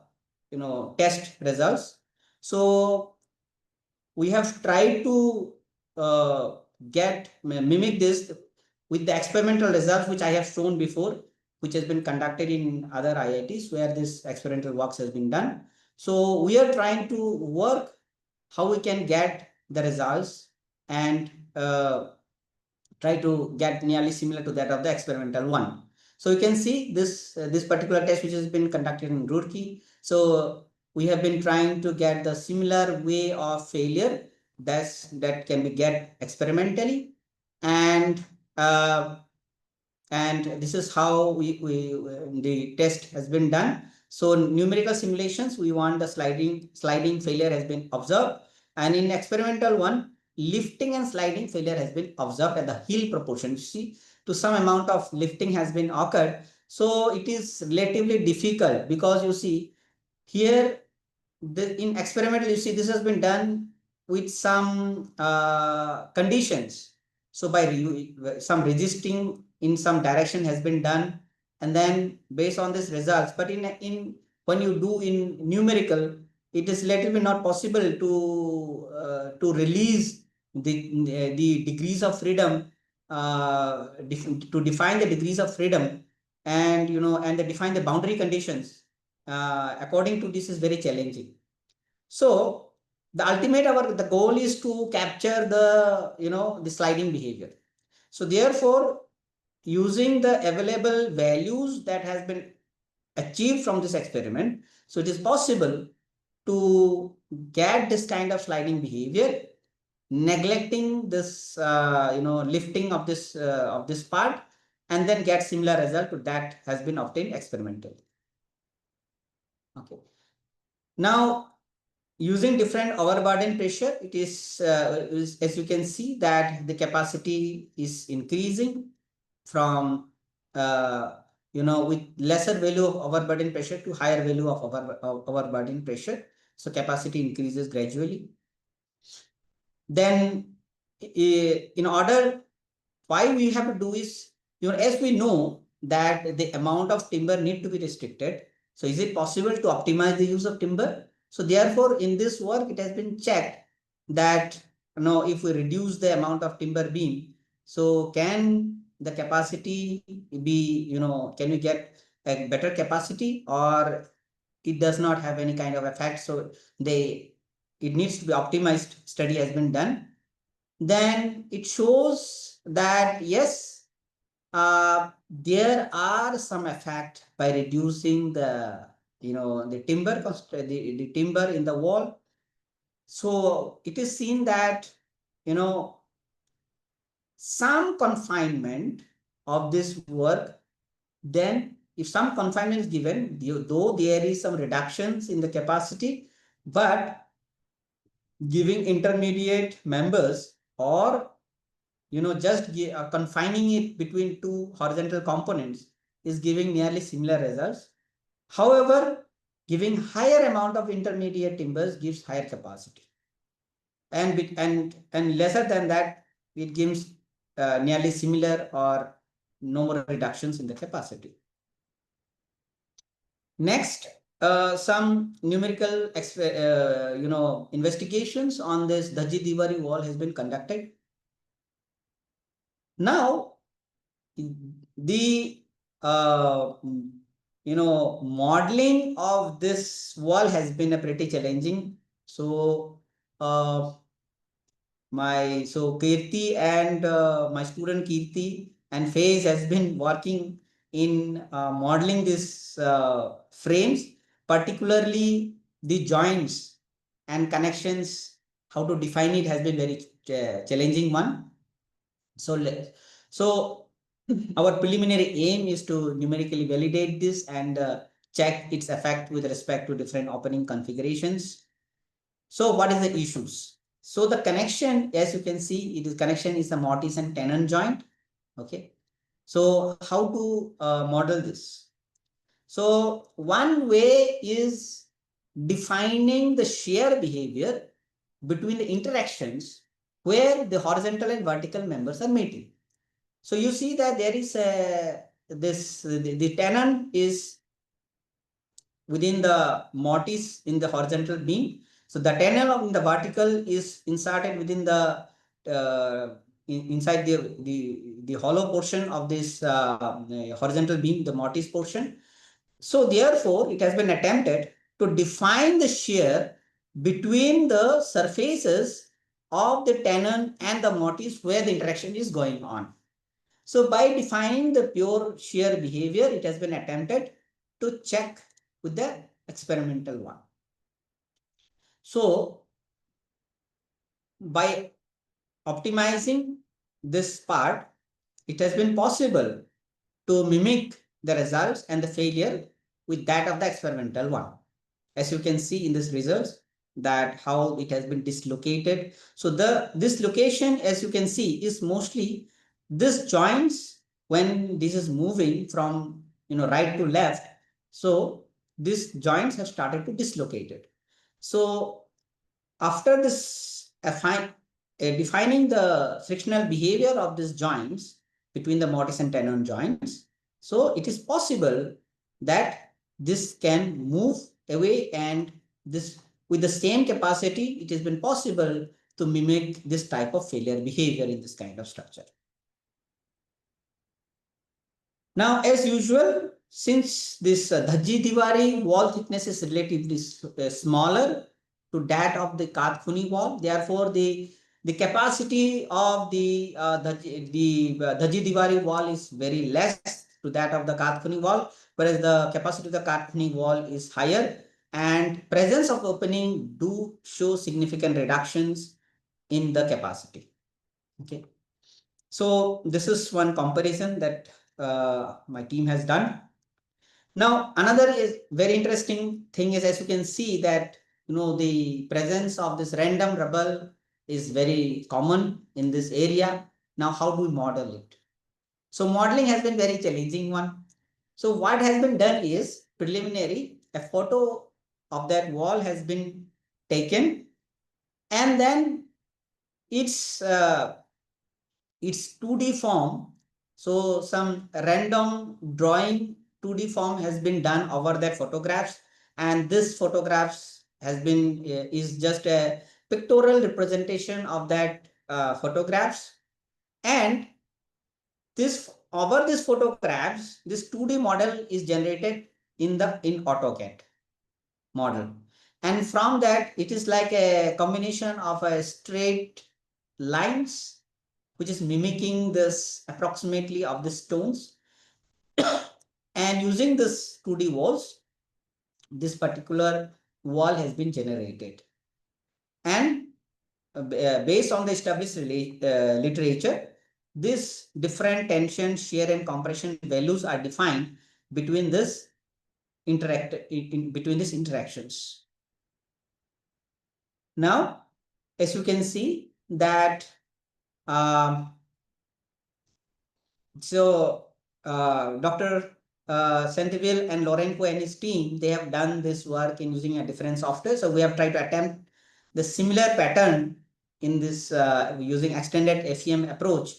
test results, so we have tried to mimic this with the experimental results, which I have shown before, which has been conducted in other IITs where this experimental works has been done. So we are trying to work how we can get the results and try to get nearly similar to that of the experimental one. So you can see this particular test which has been conducted in Roorkee. So we have been trying to get the similar way of failure that can be get experimentally, and this is how the test has been done. So numerical simulations, we want the sliding failure has been observed, And in experimental one, lifting and sliding failure has been observed at the hill proportion. You see, to some amount of lifting has been occurred. So it is relatively difficult because you see here in experimental, you see this has been done with some conditions. So by some resisting in some direction has been done, and then based on this results. But in when you do in numerical, it is relatively not possible to release the degrees of freedom, to define the degrees of freedom, and and define the boundary conditions. According to this is very challenging. So the goal is to capture the sliding behavior. So therefore, using the available values that has been achieved from this experiment, so it is possible to get this kind of sliding behavior, neglecting this lifting of this part, and then get similar result to that has been obtained experimentally. Okay. Now, using different overburden pressure, it is as you can see that the capacity is increasing from with lesser value of overburden pressure to higher value of overburden pressure. So capacity increases gradually. Then in order, why we have to do is, as we know that the amount of timber need to be restricted. So is it possible to optimize the use of timber? So therefore, in this work, it has been checked that if we reduce the amount of timber beam, so can the capacity be, can we get a better capacity, or it does not have any kind of effect? So it needs to be optimized. Study has been done. Then it shows that yes, there are some effect by reducing the the timber in the wall. So it is seen that some confinement of this work. Then if some confinement is given, though there is some reductions in the capacity, but giving intermediate members, or just confining it between two horizontal components is giving nearly similar results. However, giving higher amount of intermediate timbers gives higher capacity, and lesser than that, it gives nearly similar or no more reductions in the capacity. Next, some numerical investigations on this Dhajji-Dewari wall has been conducted. Now, the modeling of this wall has been a pretty challenging. So Kirti and my student Kirti and Faiz has been working in modeling this frames, particularly the joints and connections. How to define it has been very challenging one. So our preliminary aim is to numerically validate this and check its effect with respect to different opening configurations. So what is the issues? So the connection, as you can see, connection is a mortise and tenon joint. Okay. So how to model this? So one way is defining the shear behavior between the interactions where the horizontal and vertical members are meeting. So you see that there is the tenon is within the mortise in the horizontal beam. So the tenon in the vertical is inserted within the inside the hollow portion of this horizontal beam, the mortise portion. So therefore, it has been attempted to define the shear between the surfaces of the tenon and the mortise where the interaction is going on. So by defining the pure shear behavior, it has been attempted to check with the experimental one. So by optimizing this part, it has been possible to mimic the results and the failure with that of the experimental one. As you can see in these results, that how it has been dislocated. So this location, as you can see, is mostly this joints when this is moving from right to left. So these joints have started to dislocate it. So after this defining the frictional behavior of these joints between the mortise and tenon joints, so it is possible that this can move away, and this with the same capacity, it has been possible to mimic this type of failure behavior in this kind of structure. Now, as usual, since this Dhajji-Dewari wall thickness is relatively smaller to that of the Kath-Kuni wall, therefore the capacity of the Dhajji-Dewari wall is very less to that of the Kath-Kuni wall, whereas the capacity of the Kath-Kuni wall is higher, and presence of opening do show significant reductions in the capacity. Okay, so this is one comparison that my team has done. Now, another is very interesting thing is, as you can see, that the presence of this random rubble is very common in this area. Now, how do we model it? So modeling has been very challenging one. So what has been done is preliminary, a photo of that wall has been taken, and then its 2D form. So some random drawing 2D form has been done over that photographs, and this photographs has been is just a pictorial representation of that photographs, and this over these photographs, this 2D model is generated in AutoCAD model, and from that it is like a combination of a straight lines which is mimicking this approximately of the stones. And using this 2D walls, this particular wall has been generated. And based on the established literature, this different tension, shear, and compression values are defined between this between these interactions. Now, as you can see that Dr. Centeville and Lorenco and his team, they have done this work in using a different software. So we have tried to attempt the similar pattern in this using extended FEM approach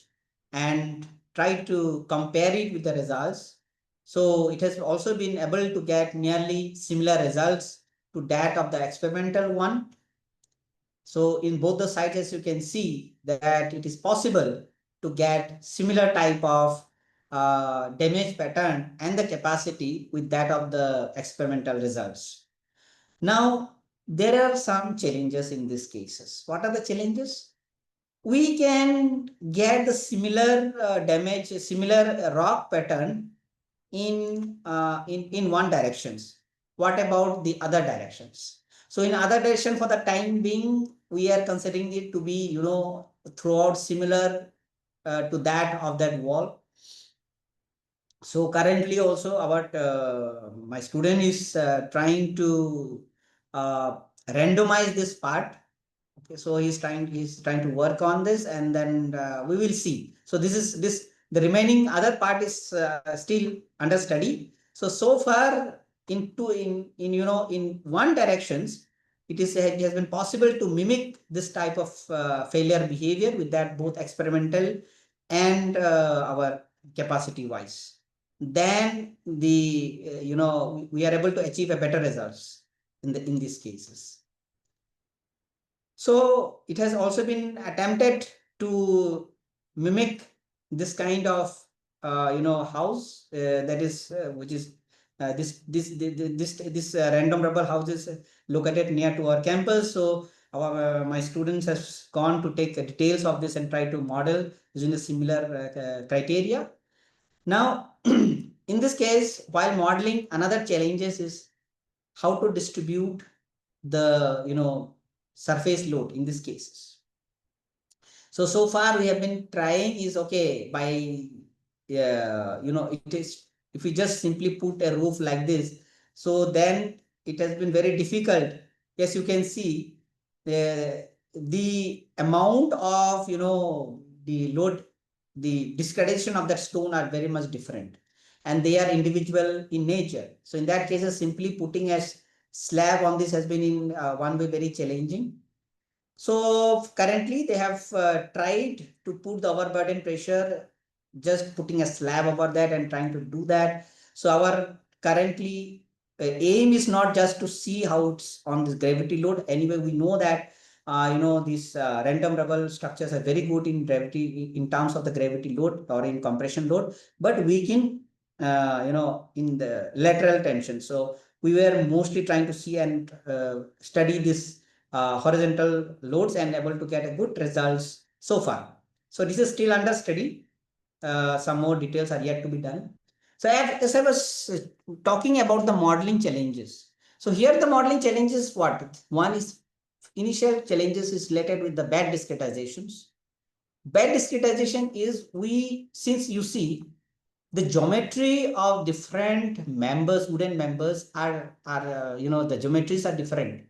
and try to compare it with the results. So it has also been able to get nearly similar results to that of the experimental one. So in both the sites, as you can see, that it is possible to get similar type of damage pattern and the capacity with that of the experimental results. Now, there are some challenges in these cases. What are the challenges? We can get the similar damage, similar rock pattern in one directions. What about the other directions? So in other direction, for the time being, we are considering it to be, throughout similar to that of that wall. So currently also my student is trying to randomize this part. Okay, so he's trying to work on this, and then we will see. So the remaining other part is still under study. So far in one directions, it has been possible to mimic this type of failure behavior with that both experimental and our capacity wise. Then we are able to achieve a better results in these cases. So it has also been attempted to mimic this kind of house that is which is this random rubble houses located near to our campus. So my students has gone to take details of this and try to model using the similar criteria. Now, in this case, while modeling, another challenges is how to distribute the surface load in these cases. So far we have been trying is okay by it is if we just simply put a roof like this, so then it has been very difficult as you can see, the amount of, the load, the discretization of that stone are very much different, and they are individual in nature. So in that case, simply putting a slab on this has been in one way very challenging. So currently they have tried to put the overburden pressure, just putting a slab over that and trying to do that. So our currently aim is not just to see how it's on this gravity load. Anyway, we know that these random rubble structures are very good in gravity, in terms of the gravity load or in compression load, but weak in in the lateral tension. So we were mostly trying to see and study this horizontal loads and able to get a good results so far. So this is still under study. Some more details are yet to be done. So as I was talking about the modeling challenges. So here the modeling challenges, what? One is initial challenges is related with the bad discretizations. Bad discretization is since you see the geometry of different members, wooden members are the geometries are different.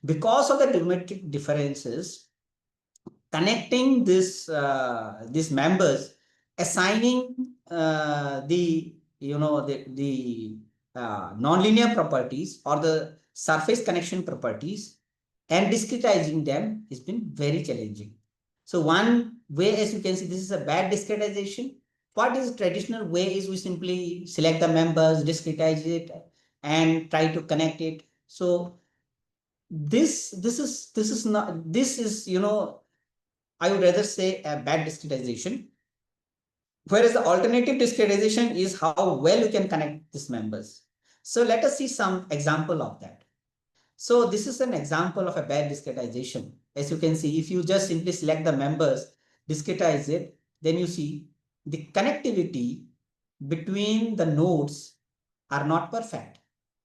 Because of the geometric differences, connecting these members, assigning the nonlinear properties or the surface connection properties and discretizing them has been very challenging. So one way, as you can see, this is a bad discretization. What is traditional way is we simply select the members, discretize it, and try to connect it. So this is not, I would rather say a bad discretization. Whereas the alternative discretization is how well you can connect these members. So let us see some example of that. So this is an example of a bad discretization. As you can see, if you just simply select the members, discretize it, then you see the connectivity between the nodes are not perfect.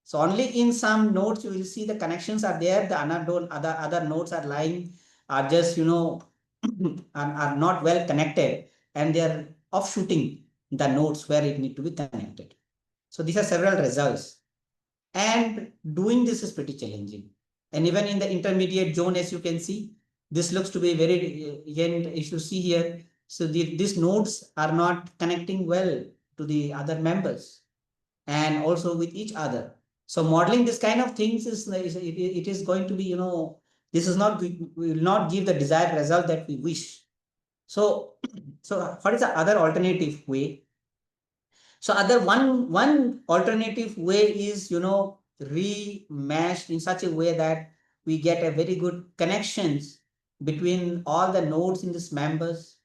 So only in some nodes you will see the connections are there, the other nodes are lying, are just are not well connected, and they are offshooting the nodes where it need to be connected. So these are several results, and doing this is pretty challenging. And even in the intermediate zone, as you can see, this looks to be very, again, if you see here, so these nodes are not connecting well to the other members and also with each other. So modeling this kind of things it is going to be, this is not, will not give the desired result that we wish. So what is the other alternative way? So one alternative way is, remashed in such a way that we get a very good connections between all the nodes in this members,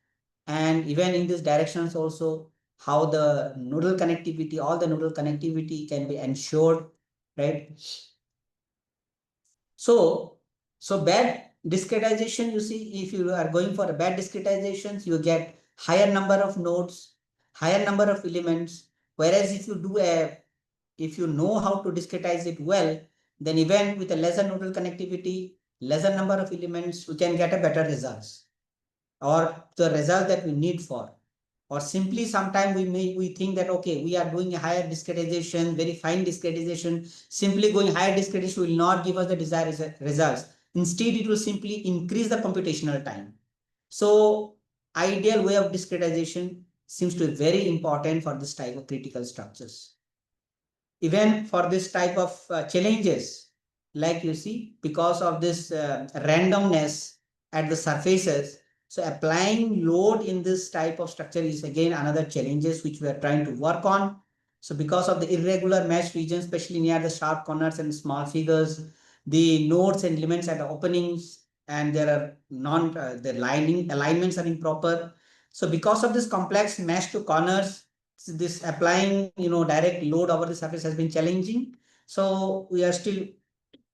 and even in these directions also, how the nodal connectivity, all the nodal connectivity can be ensured, right? So bad discretization, you see, if you are going for a bad discretizations, you get higher number of nodes, higher number of elements. Whereas if you know how to discretize it well, then even with a lesser nodal connectivity, lesser number of elements, we can get a better results, or the result that we need for. Or simply sometimes we think that, okay, we are doing a higher discretization, very fine discretization. Simply going higher discretization will not give us the desired results. Instead, it will simply increase the computational time. So ideal way of discretization seems to be very important for this type of critical structures. Even for this type of challenges, like you see, because of this randomness at the surfaces, so applying load in this type of structure is again another challenges which we are trying to work on. So because of the irregular mesh regions, especially near the sharp corners and small figures, the nodes and elements at the openings, and there are the alignments are improper. So because of this complex mesh to corners, this applying direct load over the surface has been challenging. So we are still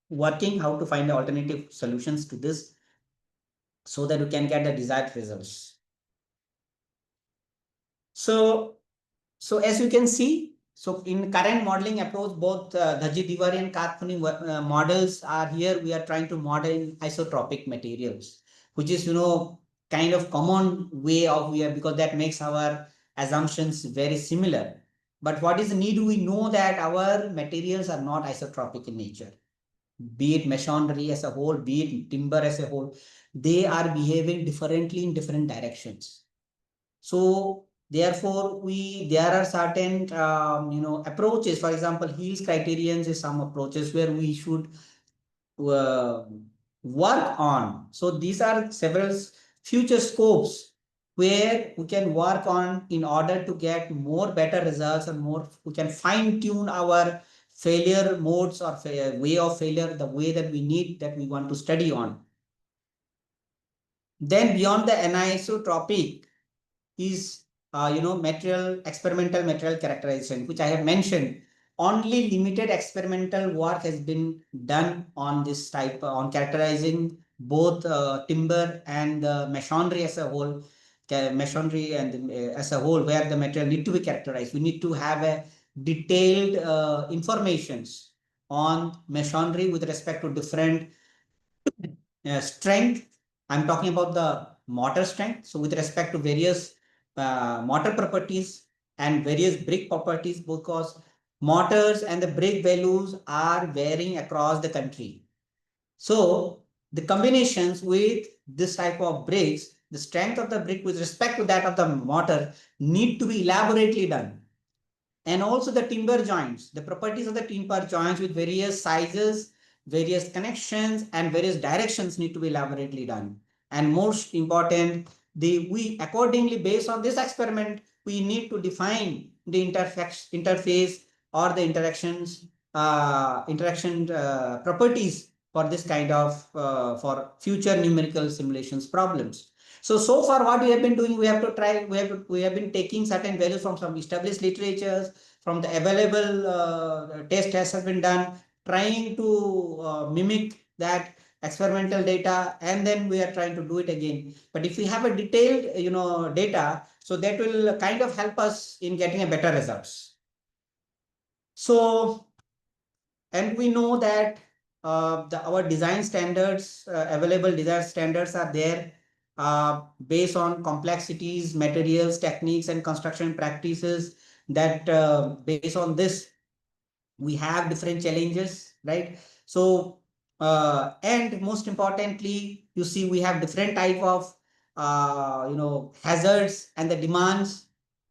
working how to find alternative solutions to this, so that we can get the desired results. So as you can see, so in current modeling approach, both Dhajji-Dewari and Kath-Kuni models are here. We are trying to model in isotropic materials, which is kind of common way of because that makes our assumptions very similar. But what is the need? We know that our materials are not isotropic in nature. be it masonry as a whole, be it timber as a whole, they are behaving differently in different directions. So therefore, there are certain approaches. For example, Heels criterions is some approaches where we should uh, work on. So these are several future scopes where we can work on in order to get more better results and more we can fine tune our failure modes or way of failure, the way that we need that we want to study on. Then beyond the anisotropic is experimental material characterization, which I have mentioned. Only limited experimental work has been done on this type on characterizing both timber and masonry as a whole, masonry and as a whole, where the material need to be characterized. We need to have a detailed informations on masonry with respect to different strength. I'm talking about the mortar strength. So with respect to various mortar properties and various brick properties, because mortars and the brick values are varying across the country. So the combinations with this type of bricks, the strength of the brick with respect to that of the mortar need to be elaborately done. And also the timber joints, the properties of the timber joints with various sizes, various connections, and various directions need to be elaborately done. And most important, we accordingly, based on this experiment, we need to define the interface or the interaction properties for this kind of for future numerical simulations problems. So far what we have been doing, we have been taking certain values from some established literatures, from the available test has been done, trying to mimic that experimental data, and then we are trying to do it again. But if we have a detailed data, so that will kind of help us in getting a better results. So, and we know that our design standards, available design standards are there based on complexities, materials, techniques, and construction practices. That based on this, we have different challenges, right? So, and most importantly, you see, we have different type of hazards and the demands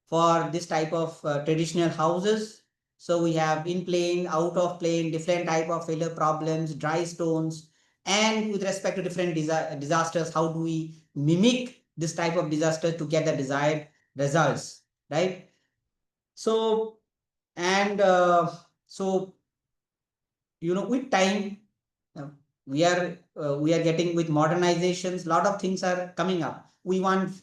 for this type of traditional houses. So we have in plane, out of plane, different type of failure problems, dry stones, and with respect to different disasters, how do we mimic this type of disaster to get the desired results, right? So, and so, with time, uh, we are getting with modernizations, a lot of things are coming up. We want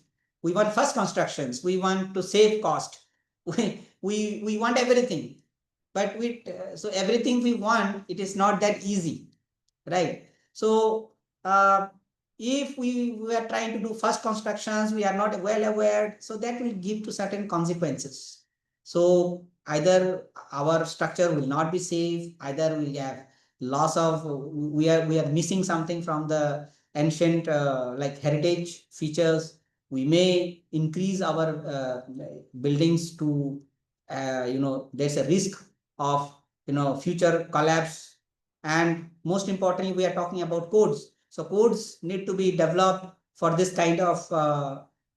first constructions, we want to save cost, we want everything. But so everything we want, it is not that easy, right? So if we are trying to do first constructions, we are not well aware, so that will give to certain consequences. So either our structure will not be safe, either we have loss of, we are missing something from the ancient like heritage features. We may increase our buildings to there's a risk of future collapse. And most importantly, we are talking about codes. So codes need to be developed for this kind of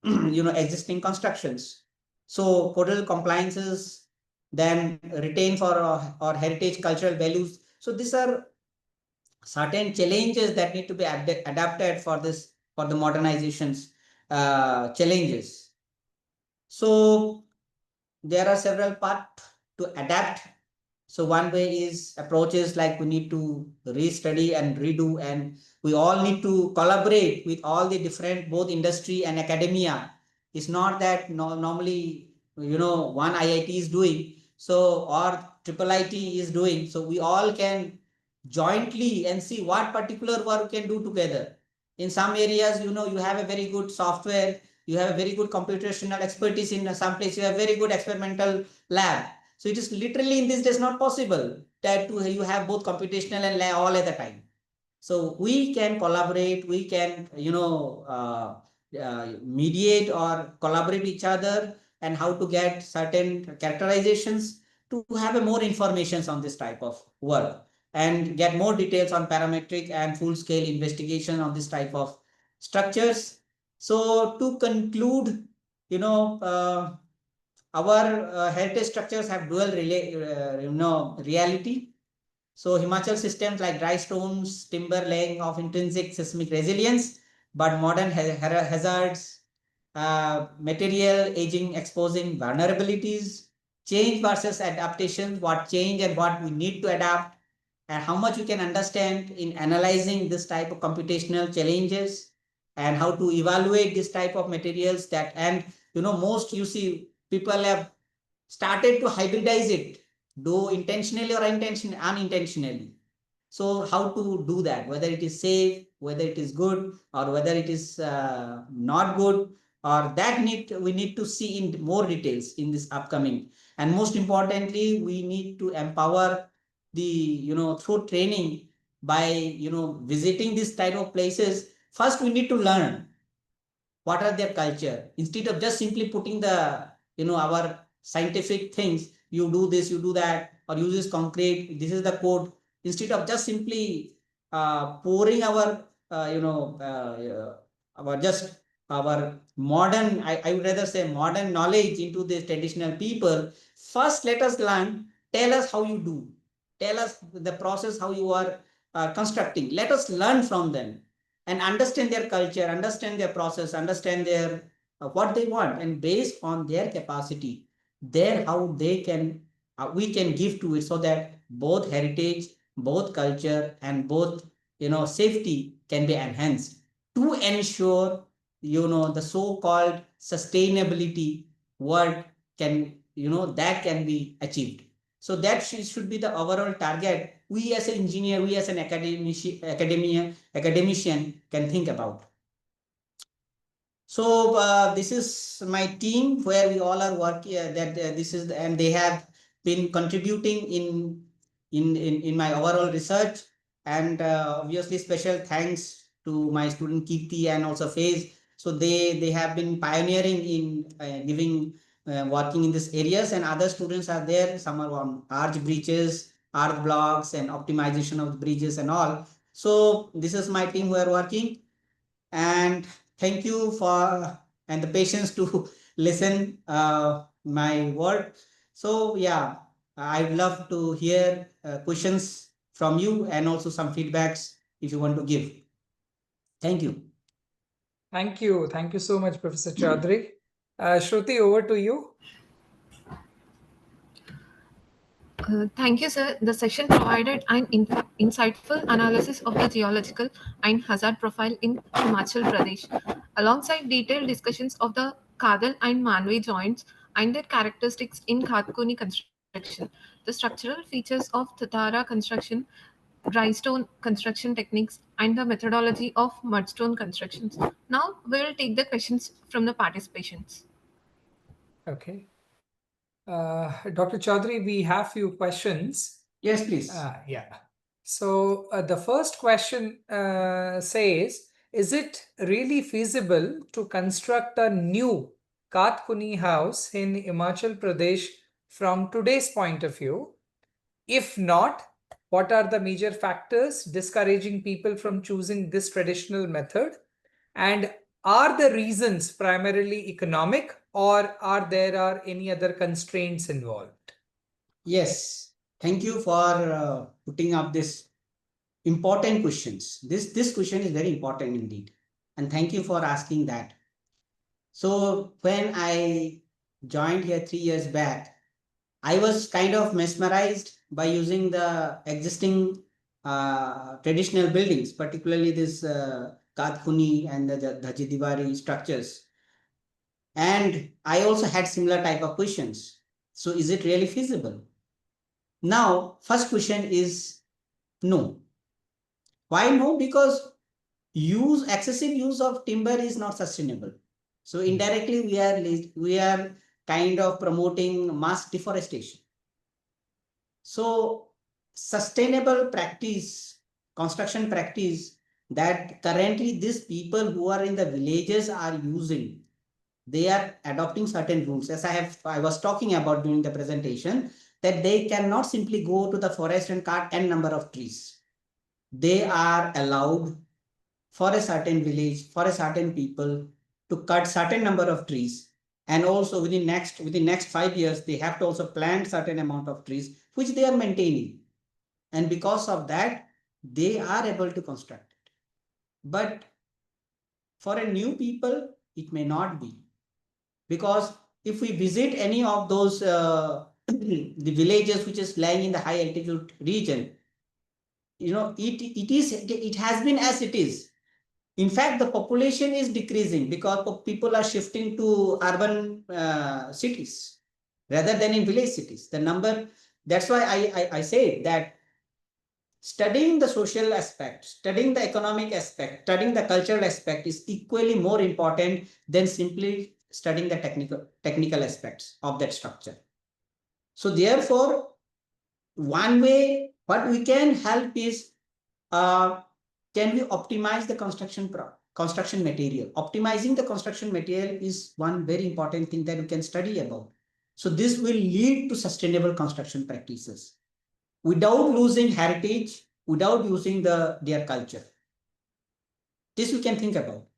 existing constructions. So codal compliances then retain for our heritage cultural values. So these are certain challenges that need to be adapted for the modernizations challenges. So there are several parts to adapt. So one way is approaches like we need to restudy and redo, and we all need to collaborate with all the different, both industry and academia. It's not that normally, one IIT is doing, so or IIIT is doing. So we all can jointly and see what particular work we can do together. In some areas, you have a very good software, you have a very good computational expertise. In some place, you have very good experimental lab. So it is literally in this days not possible that you have both computational and lab all at the time. So we can collaborate, we can mediate or collaborate each other, and how to get certain characterizations to have a more information on this type of work. and get more details on parametric and full-scale investigation of this type of structures. So to conclude, our heritage structures have dual reality. So Himachal systems like dry stones, timber laying of intrinsic seismic resilience, but modern hazards, material aging exposing vulnerabilities, change versus adaptation, what change and what we need to adapt, and how much we can understand in analyzing this type of computational challenges, and how to evaluate this type of materials that, and most you see people have started to hybridize it, do intentionally or unintentionally. So how to do that, whether it is safe, whether it is good, or whether it is not good, or that we need to see in more details in this upcoming. And most importantly, we need to empower the, through training by, visiting this type of places. First, we need to learn what are their culture, instead of just simply putting the, our scientific things, you do this, you do that, or use this concrete, this is the code, instead of just simply pouring our our modern, I would rather say modern knowledge into the traditional people. First, let us learn, tell us how you do, tell us the process, how you are constructing, let us learn from them and understand their culture, understand their process, understand their what they want, and based on their capacity, there how they can we can give to it, so that both heritage, both culture, and both safety can be enhanced to ensure the so-called sustainability word can that can be achieved. So that should be the overall target we as an engineer, we as an academician can think about. So this is my team where we all are working. And they have been contributing in my overall research. And obviously, special thanks to my student Kirti and also Faiz. So they have been pioneering in working in these areas, and other students are there. Some are on arch breaches, earth blocks, and optimization of the bridges and all. So this is my team who are working, and thank you for and the patience to listen my word. So yeah, I'd love to hear questions from you and also some feedbacks if you want to give. Thank you. Thank you. Thank you so much, Professor Choudhury. Shruti, over to you. Thank you, sir. The session provided an insightful analysis of the geological and hazard profile in Himachal Pradesh, alongside detailed discussions of the Kadal and Manvi joints and their characteristics in Kath-Kuni construction, the structural features of Thathara construction, dry stone construction techniques, and the methodology of mudstone constructions. Now we will take the questions from the participants. Okay. Dr. Choudhury, we have few questions. Yes, please. Yeah. So the first question says, is it really feasible to construct a new Kath-Kuni house in Himachal Pradesh from today's point of view? If not, what are the major factors discouraging people from choosing this traditional method? And are the reasons primarily economic, or are there any other constraints involved? Yes, thank you for putting up this important questions. This question is very important indeed, and thank you for asking that. So when I joined here 3 years back, I was kind of mesmerized by using the existing traditional buildings, particularly this Kath-Kuni and the Dhajji-Dewari structures. And I also had similar type of questions. So is it really feasible? Now, first question is no. Why no? Because excessive use of timber is not sustainable. So indirectly we are kind of promoting mass deforestation. So sustainable practice, construction practice that currently these people who are in the villages are using, they are adopting certain rules. As I was talking about during the presentation, that they cannot simply go to the forest and cut n number of trees. They are allowed for a certain village, for a certain people to cut certain number of trees. And also within next 5 years, they have to also plant certain amount of trees, which they are maintaining. And because of that, they are able to construct it. But for a new people, it may not be. Because if we visit any of those the villages which is lying in the high altitude region, it has been as it is. In fact, the population is decreasing because people are shifting to urban cities rather than in village cities. The number, that's why I say that studying the social aspect, studying the economic aspect, studying the cultural aspect is equally more important than simply studying the technical aspects of that structure. So therefore, one way what we can help is can we optimize the construction material? Optimizing the construction material is one very important thing that we can study about. So this will lead to sustainable construction practices without losing heritage, without using their culture. This we can think about.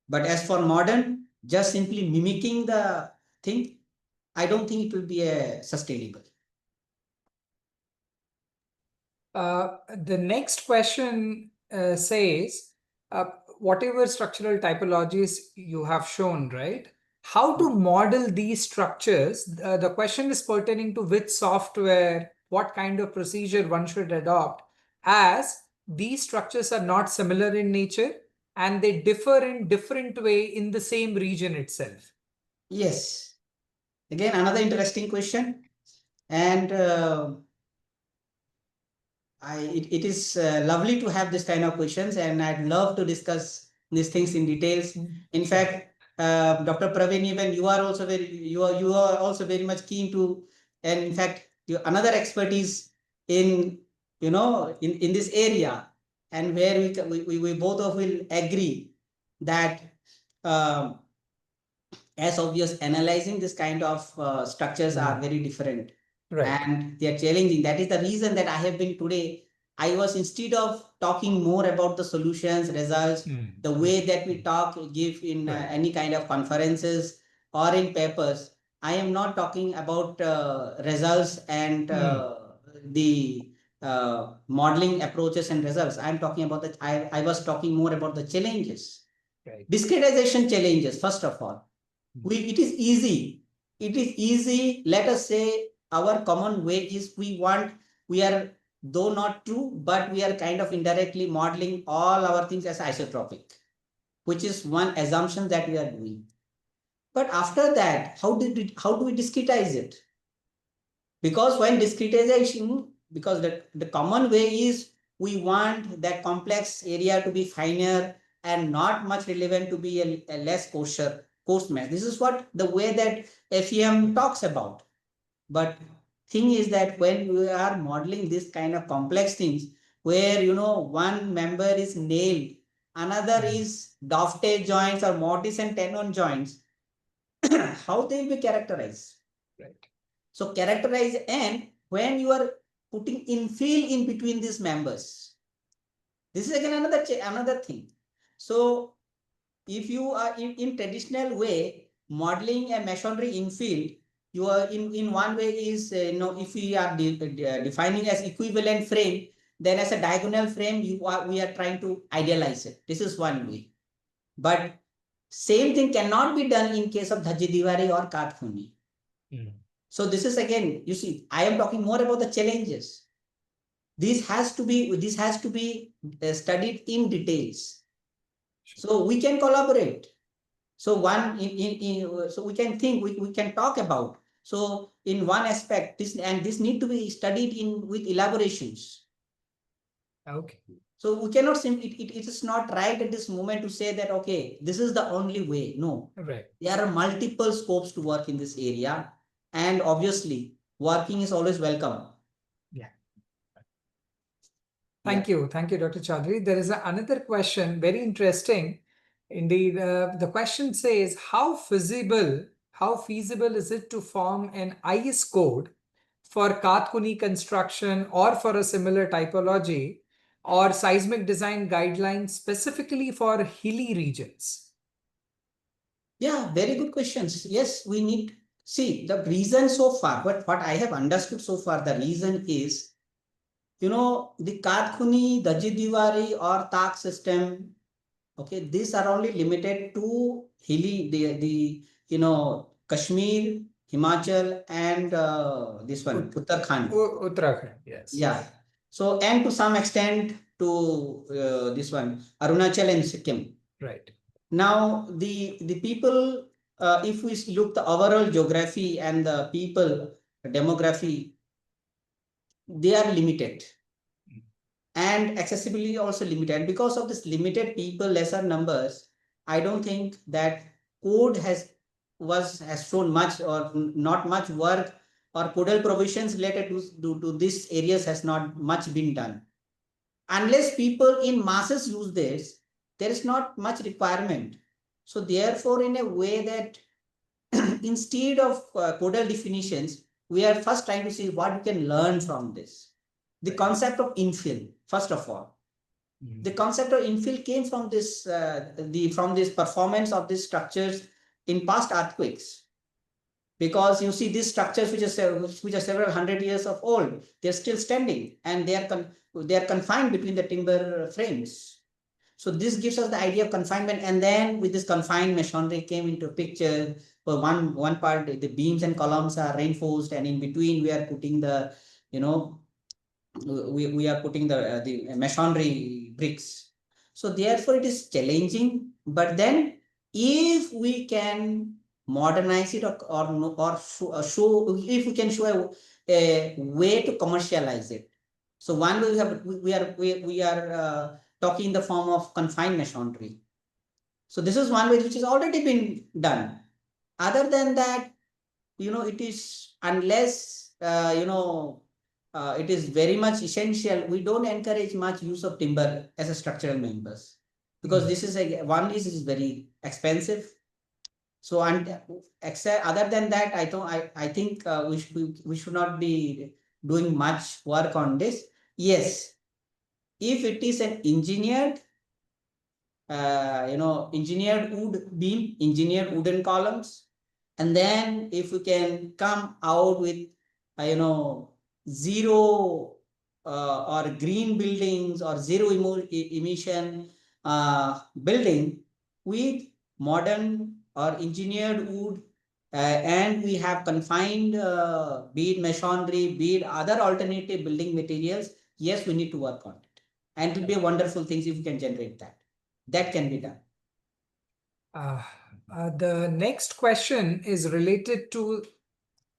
But as for modern, just simply mimicking the thing, I don't think it will be sustainable. The next question says, whatever structural typologies you have shown, right? How to model these structures? The question is pertaining to which software, what kind of procedure one should adopt, as these structures are not similar in nature and they differ in different way in the same region itself. Yes. Again, another interesting question. And it is lovely to have this kind of questions, and I'd love to discuss these things in details. In fact, Dr. Praveen, even you are also you are also very much keen to, and in fact, another expertise in in this area, and where we both of will agree that as obvious, analyzing this kind of structures are very different. Right. And they are challenging. That is the reason that I have been today. I was, instead of talking more about the solutions, results, the way that we give in any kind of conferences or in papers, I am not talking about results and the modeling approaches and results. I'm talking about I was talking more about the challenges. Right. Discretization challenges, first of all. It is easy. Let us say our common way is we are, though not true, but we are kind of indirectly modeling all our things as isotropic, which is one assumption that we are doing. But after that, how do we discretize it? Because when discretization, because the common way is we want that complex area to be finer and not much relevant to be a less coarse mesh. This is what the way that FEM talks about. But thing is that when we are modeling this kind of complex things, where one member is nailed, another is dovetail joints or mortise and tenon joints, how they will be characterized? Right. So characterize, and when you are putting infill in between these members, this is again another thing. So if you are in traditional way modeling a masonry infill, you are in one way is if we are defining as equivalent frame, then as a diagonal frame we are trying to idealize it. This is one way. But same thing cannot be done in case of Dhajji-Dewari or Kath-Kuni. So this is again, you see, I am talking more about the challenges. This has to be studied in details. So we can collaborate. So so we can think, we can talk about. So in one aspect, this need to be studied with elaborations. Okay. So we cannot simply, it is not right at this moment to say that, okay, this is the only way. No. Right. There are multiple scopes to work in this area. And obviously, working is always welcome. Yeah. Thank you, Dr. Choudhury. There is another question, very interesting. Indeed, the question says, how feasible is it to form an IS code for Kath-Kuni construction or for a similar typology, or seismic design guidelines specifically for hilly regions? Yeah, very good questions. Yes, we need, see, the reason so far, but what I have understood so far, the reason is, the Kath-Kuni, Dhajji-Dewari or Tak system, okay, these are only limited to hilly, Kashmir, Himachal, and this one, Uttarakhand. Uttarakhand, yes. Yeah. So, and to some extent to this one, Arunachal and Sikkim. Right. Now, the people, if we look the overall geography and the people demography, they are limited. And accessibility also limited. Because of this limited people, lesser numbers, I don't think that code has shown much or not much work, or codal provisions related to these areas has not much been done. Unless people in masses use this, there is not much requirement. So therefore, in a way that instead of codal definitions, we are first trying to see what we can learn from this. The concept of infill, first of all. The concept of infill came from this performance of these structures in past earthquakes. Because you see these structures which are several hundred years of old, they're still standing and they are confined between the timber frames. So this gives us the idea of confinement, and then with this confined masonry came into picture. For one part, the beams and columns are reinforced, and in between we are putting the, we are putting the masonry bricks. So therefore it is challenging, but then if we can modernize it or show, if we can show a way to commercialize it. So one way we are talking in the form of confined masonry. So this is one way which has already been done. Other than that, it is, unless it is very much essential, we don't encourage much use of timber as a structural members, because this is is very expensive. So, and other than that, I think we should not be doing much work on this. Yes, if it is an engineered, engineered wood beam, engineered wooden columns, and then if we can come out with, zero or green buildings or zero emission building with modern or engineered wood, and we have confined be it masonry, be it other alternative building materials, yes, we need to work on it. And it will be a wonderful thing if we can generate that. That can be done. The next question is related to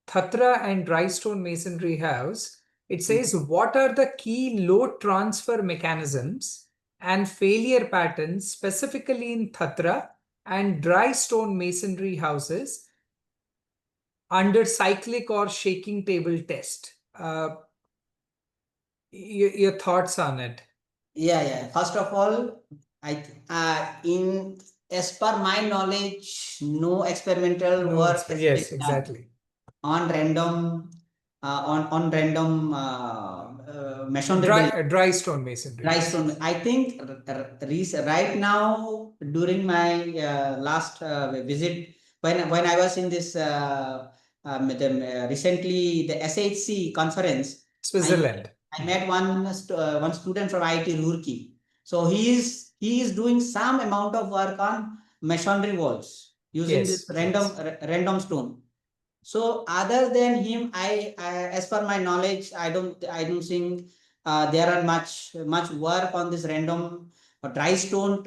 Thathara and dry stone masonry house. It says, what are the key load transfer mechanisms and failure patterns specifically in Thathara and dry stone masonry houses under cyclic or shaking table test? Your thoughts on it? Yeah. First of all, as per my knowledge, no experimental work has yes, been exactly. done on random masonry dry stone masonry. Dry stone. I think right now, during my last visit, when I was in this recently the SHC conference, Switzerland. I met one student from IIT Roorkee. So he is doing some amount of work on masonry walls using this random stone. So other than him, as per my knowledge, I don't think there are much work on this random or dry stone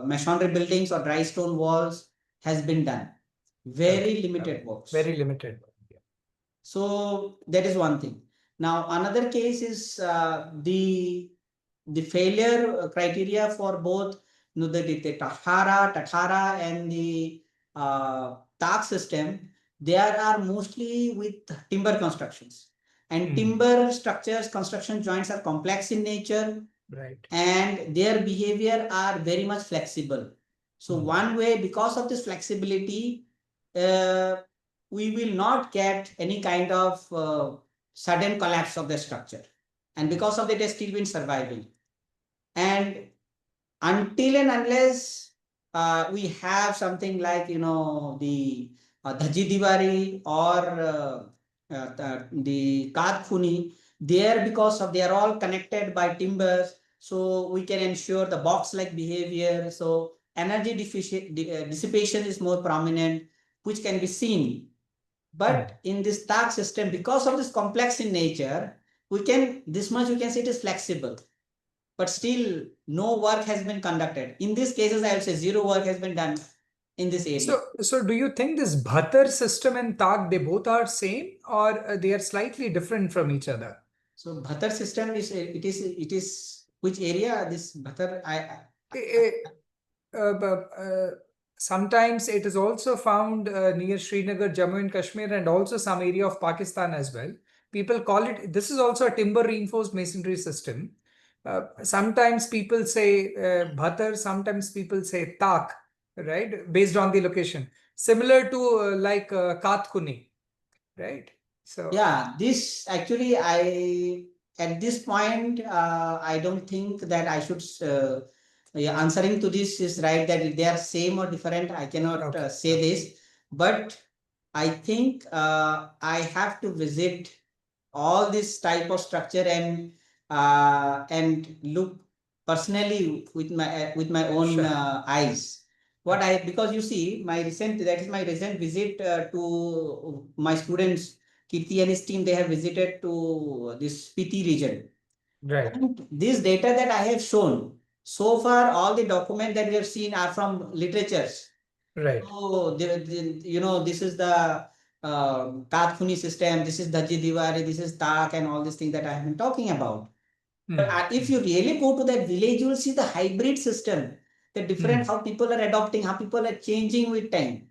masonry buildings or dry stone walls has been done. Very limited works. Very limited. Yeah. So that is one thing. Now another case is the failure criteria for both the Thathara and the Tak system. There are mostly with timber constructions, and timber structures, construction joints are complex in nature, right? And their behavior are very much flexible. So one way, because of this flexibility, we will not get any kind of sudden collapse of the structure. And because of that, it has still been surviving. And until and unless we have something like, the Dhajji-Dewari or the Kath-Kuni, there, because of they are all connected by timbers, so we can ensure the box-like behavior. So energy dissipation is more prominent, which can be seen. But in this Thak system, because of this complex in nature, this much we can say it is flexible. But still, no work has been conducted. In these cases, I would say zero work has been done in this area. So do you think this Bhattar system and Tak, they both are same, or they are slightly different from each other? So Bhattar system is which area? This Bhattar, sometimes it is also found near Srinagar, Jammu and Kashmir, and also some area of Pakistan as well. People call it, this is also a timber reinforced masonry system. Sometimes people say Bhattar, sometimes people say Tak, right? Based on the location. Similar to like Kath-Kuni, right? So yeah, this actually at this point I don't think that I should answering to this is right, that if they are same or different, I cannot say this, but I think I have to visit all this type of structure and look personally with my own eyes. Because you see, that is my recent visit to my students, Kirti and his team. They have visited to this Spiti region. right. And this data that I have shown so far, all the documents that we have seen are from literatures. Right. So this is the Kath-Kuni system. This is Dhajji-Dewari. This is Tak, and all these things that I have been talking about. But if you really go to that village, you will see the hybrid system, the different how people are adopting, how people are changing with time.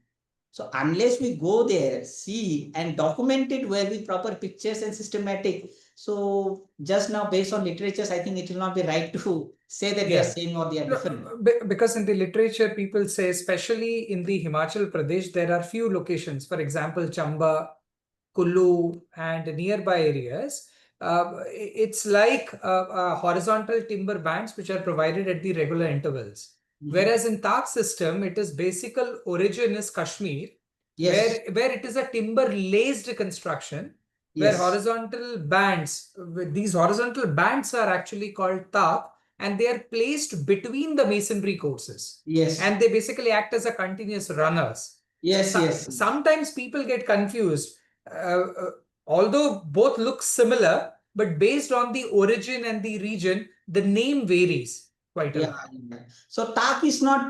So unless we go there, see and document it well with proper pictures and systematic. So just now, based on literatures, I think it will not be right to say that they are same or they are different. Because in the literature, people say, especially in the Himachal Pradesh, there are few locations. For example, Chamba, Kullu, and nearby areas. It's like horizontal timber bands which are provided at the regular intervals. Whereas in Tak system, it is basic origin is Kashmir, where it is a timber laced construction, where horizontal bands, these horizontal bands are actually called Tak, and they are placed between the masonry courses. And they basically act as a continuous runners. Sometimes people get confused. Although both look similar, but based on the origin and the region, the name varies quite a lot. So Tak is not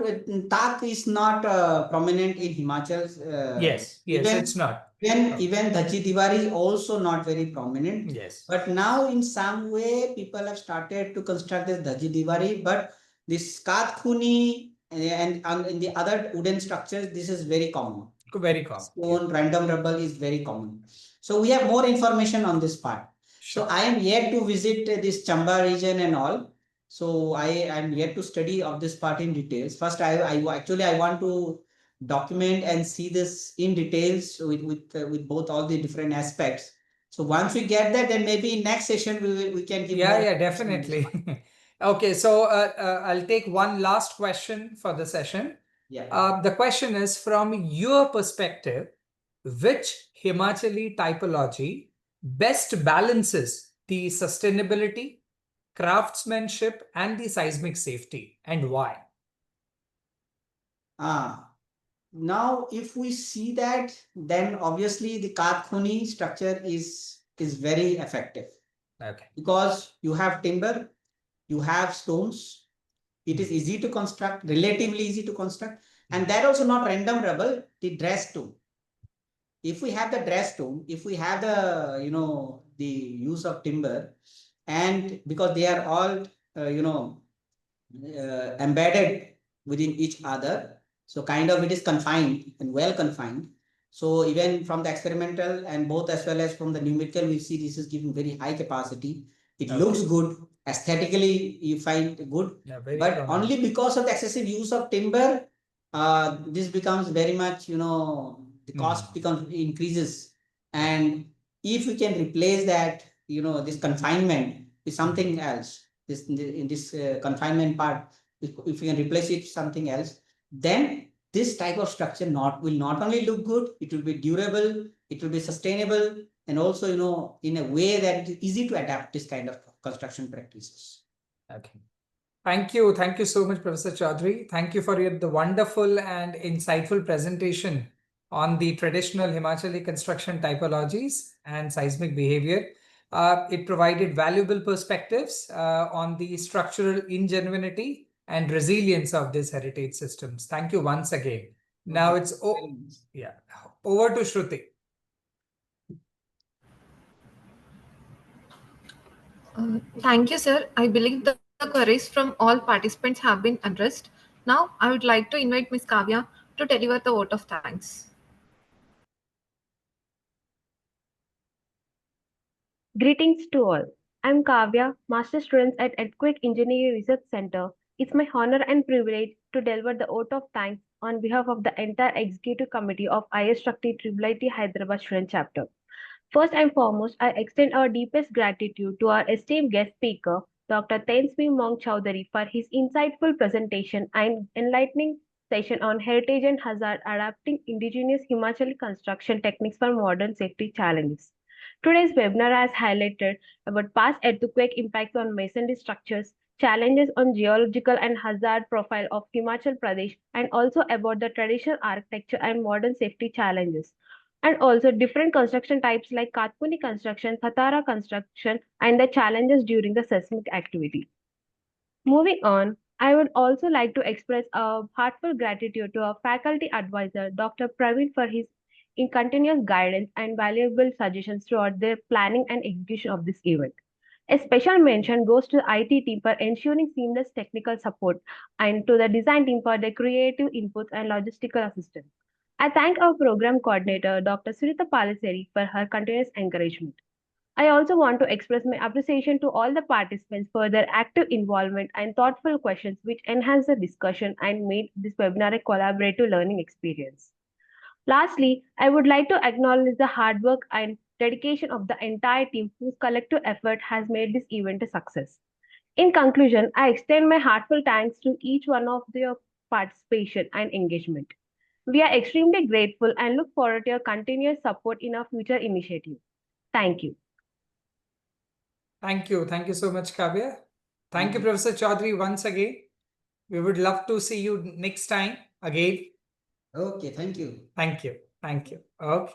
prominent in Himachal. Yes, it's not. Even Dhajji-Dewari is also not very prominent. Yes. But now in some way people have started to construct this Dhajji-Dewari, but this Kath-Kuni and in the other wooden structures, this is very common. Very common. Stone, random rubble is very common. So we have more information on this part. So I am yet to visit this Chamba region and all. So I am yet to study of this part in details. First, I want to document and see this in details with both all the different aspects. So once we get that, then maybe in next session we can give. Yeah, definitely. Okay, so I'll take one last question for the session. The question is, from your perspective, which Himachali typology best balances the sustainability, craftsmanship, and the seismic safety, and why? Now, if we see that, then obviously the Kath-Kuni structure is very effective. Okay. Because you have timber, you have stones, it is easy to construct, relatively easy to construct, and that also not random rubble, the dress stone. If we have the dress stone, if we have the the use of timber, and because they are all embedded within each other, so kind of it is confined and well confined. So even from the experimental and both as well as from the numerical, we see this is giving very high capacity. It looks good. Aesthetically, you find good. But only because of the excessive use of timber, this becomes very much, the cost increases. And if we can replace that, this confinement with something else, in this confinement part, if we can replace it with something else, then this type of structure will not only look good, it will be durable, it will be sustainable, and also, in a way that it is easy to adapt this kind of construction practices. Okay. Thank you. Thank you so much, Professor Choudhury. Thank you for the wonderful and insightful presentation on the traditional Himachali construction typologies and seismic behavior. It provided valuable perspectives on the structural ingenuity and resilience of these heritage systems. Thank you once again. Now it's over to Shruti. Thank you, sir. I believe the queries from all participants have been addressed. Now, I would like to invite Ms. Kavya to deliver the vote of thanks. Greetings to all. I'm Kavya, Master Student at Earthquake Engineering Research Center. It's my honor and privilege to deliver the vote of thanks on behalf of the entire Executive Committee of IIT IIT Hyderabad Student Chapter. First and foremost, I extend our deepest gratitude to our esteemed guest speaker, Dr. Thainswemong Choudhury, for his insightful presentation and enlightening session on heritage and hazard adapting indigenous Himachali construction techniques for modern safety challenges. Today's webinar has highlighted about past earthquake impacts on masonry structures, challenges on geological and hazard profile of Himachal Pradesh, and also about the traditional architecture and modern safety challenges, and also different construction types like Kath-Kuni construction, Thathara construction, and the challenges during the seismic activity. Moving on, I would also like to express a heartfelt gratitude to our faculty advisor, Dr. Praveen, for his continuous guidance and valuable suggestions throughout the planning and execution of this event. A special mention goes to the IT team for ensuring seamless technical support and to the design team for their creative inputs and logistical assistance. I thank our program coordinator, Dr. Surita Paliseri, for her continuous encouragement. I also want to express my appreciation to all the participants for their active involvement and thoughtful questions which enhanced the discussion and made this webinar a collaborative learning experience. Lastly, I would like to acknowledge the hard work and dedication of the entire team whose collective effort has made this event a success. In conclusion, I extend my heartfelt thanks to each one of your participation and engagement. We are extremely grateful and look forward to your continuous support in our future initiatives. Thank you. Thank you. Thank you so much, Kavya. Thank you, Professor Choudhury, once again. We would love to see you next time again. Okay, thank you. Thank you. Thank you. Okay.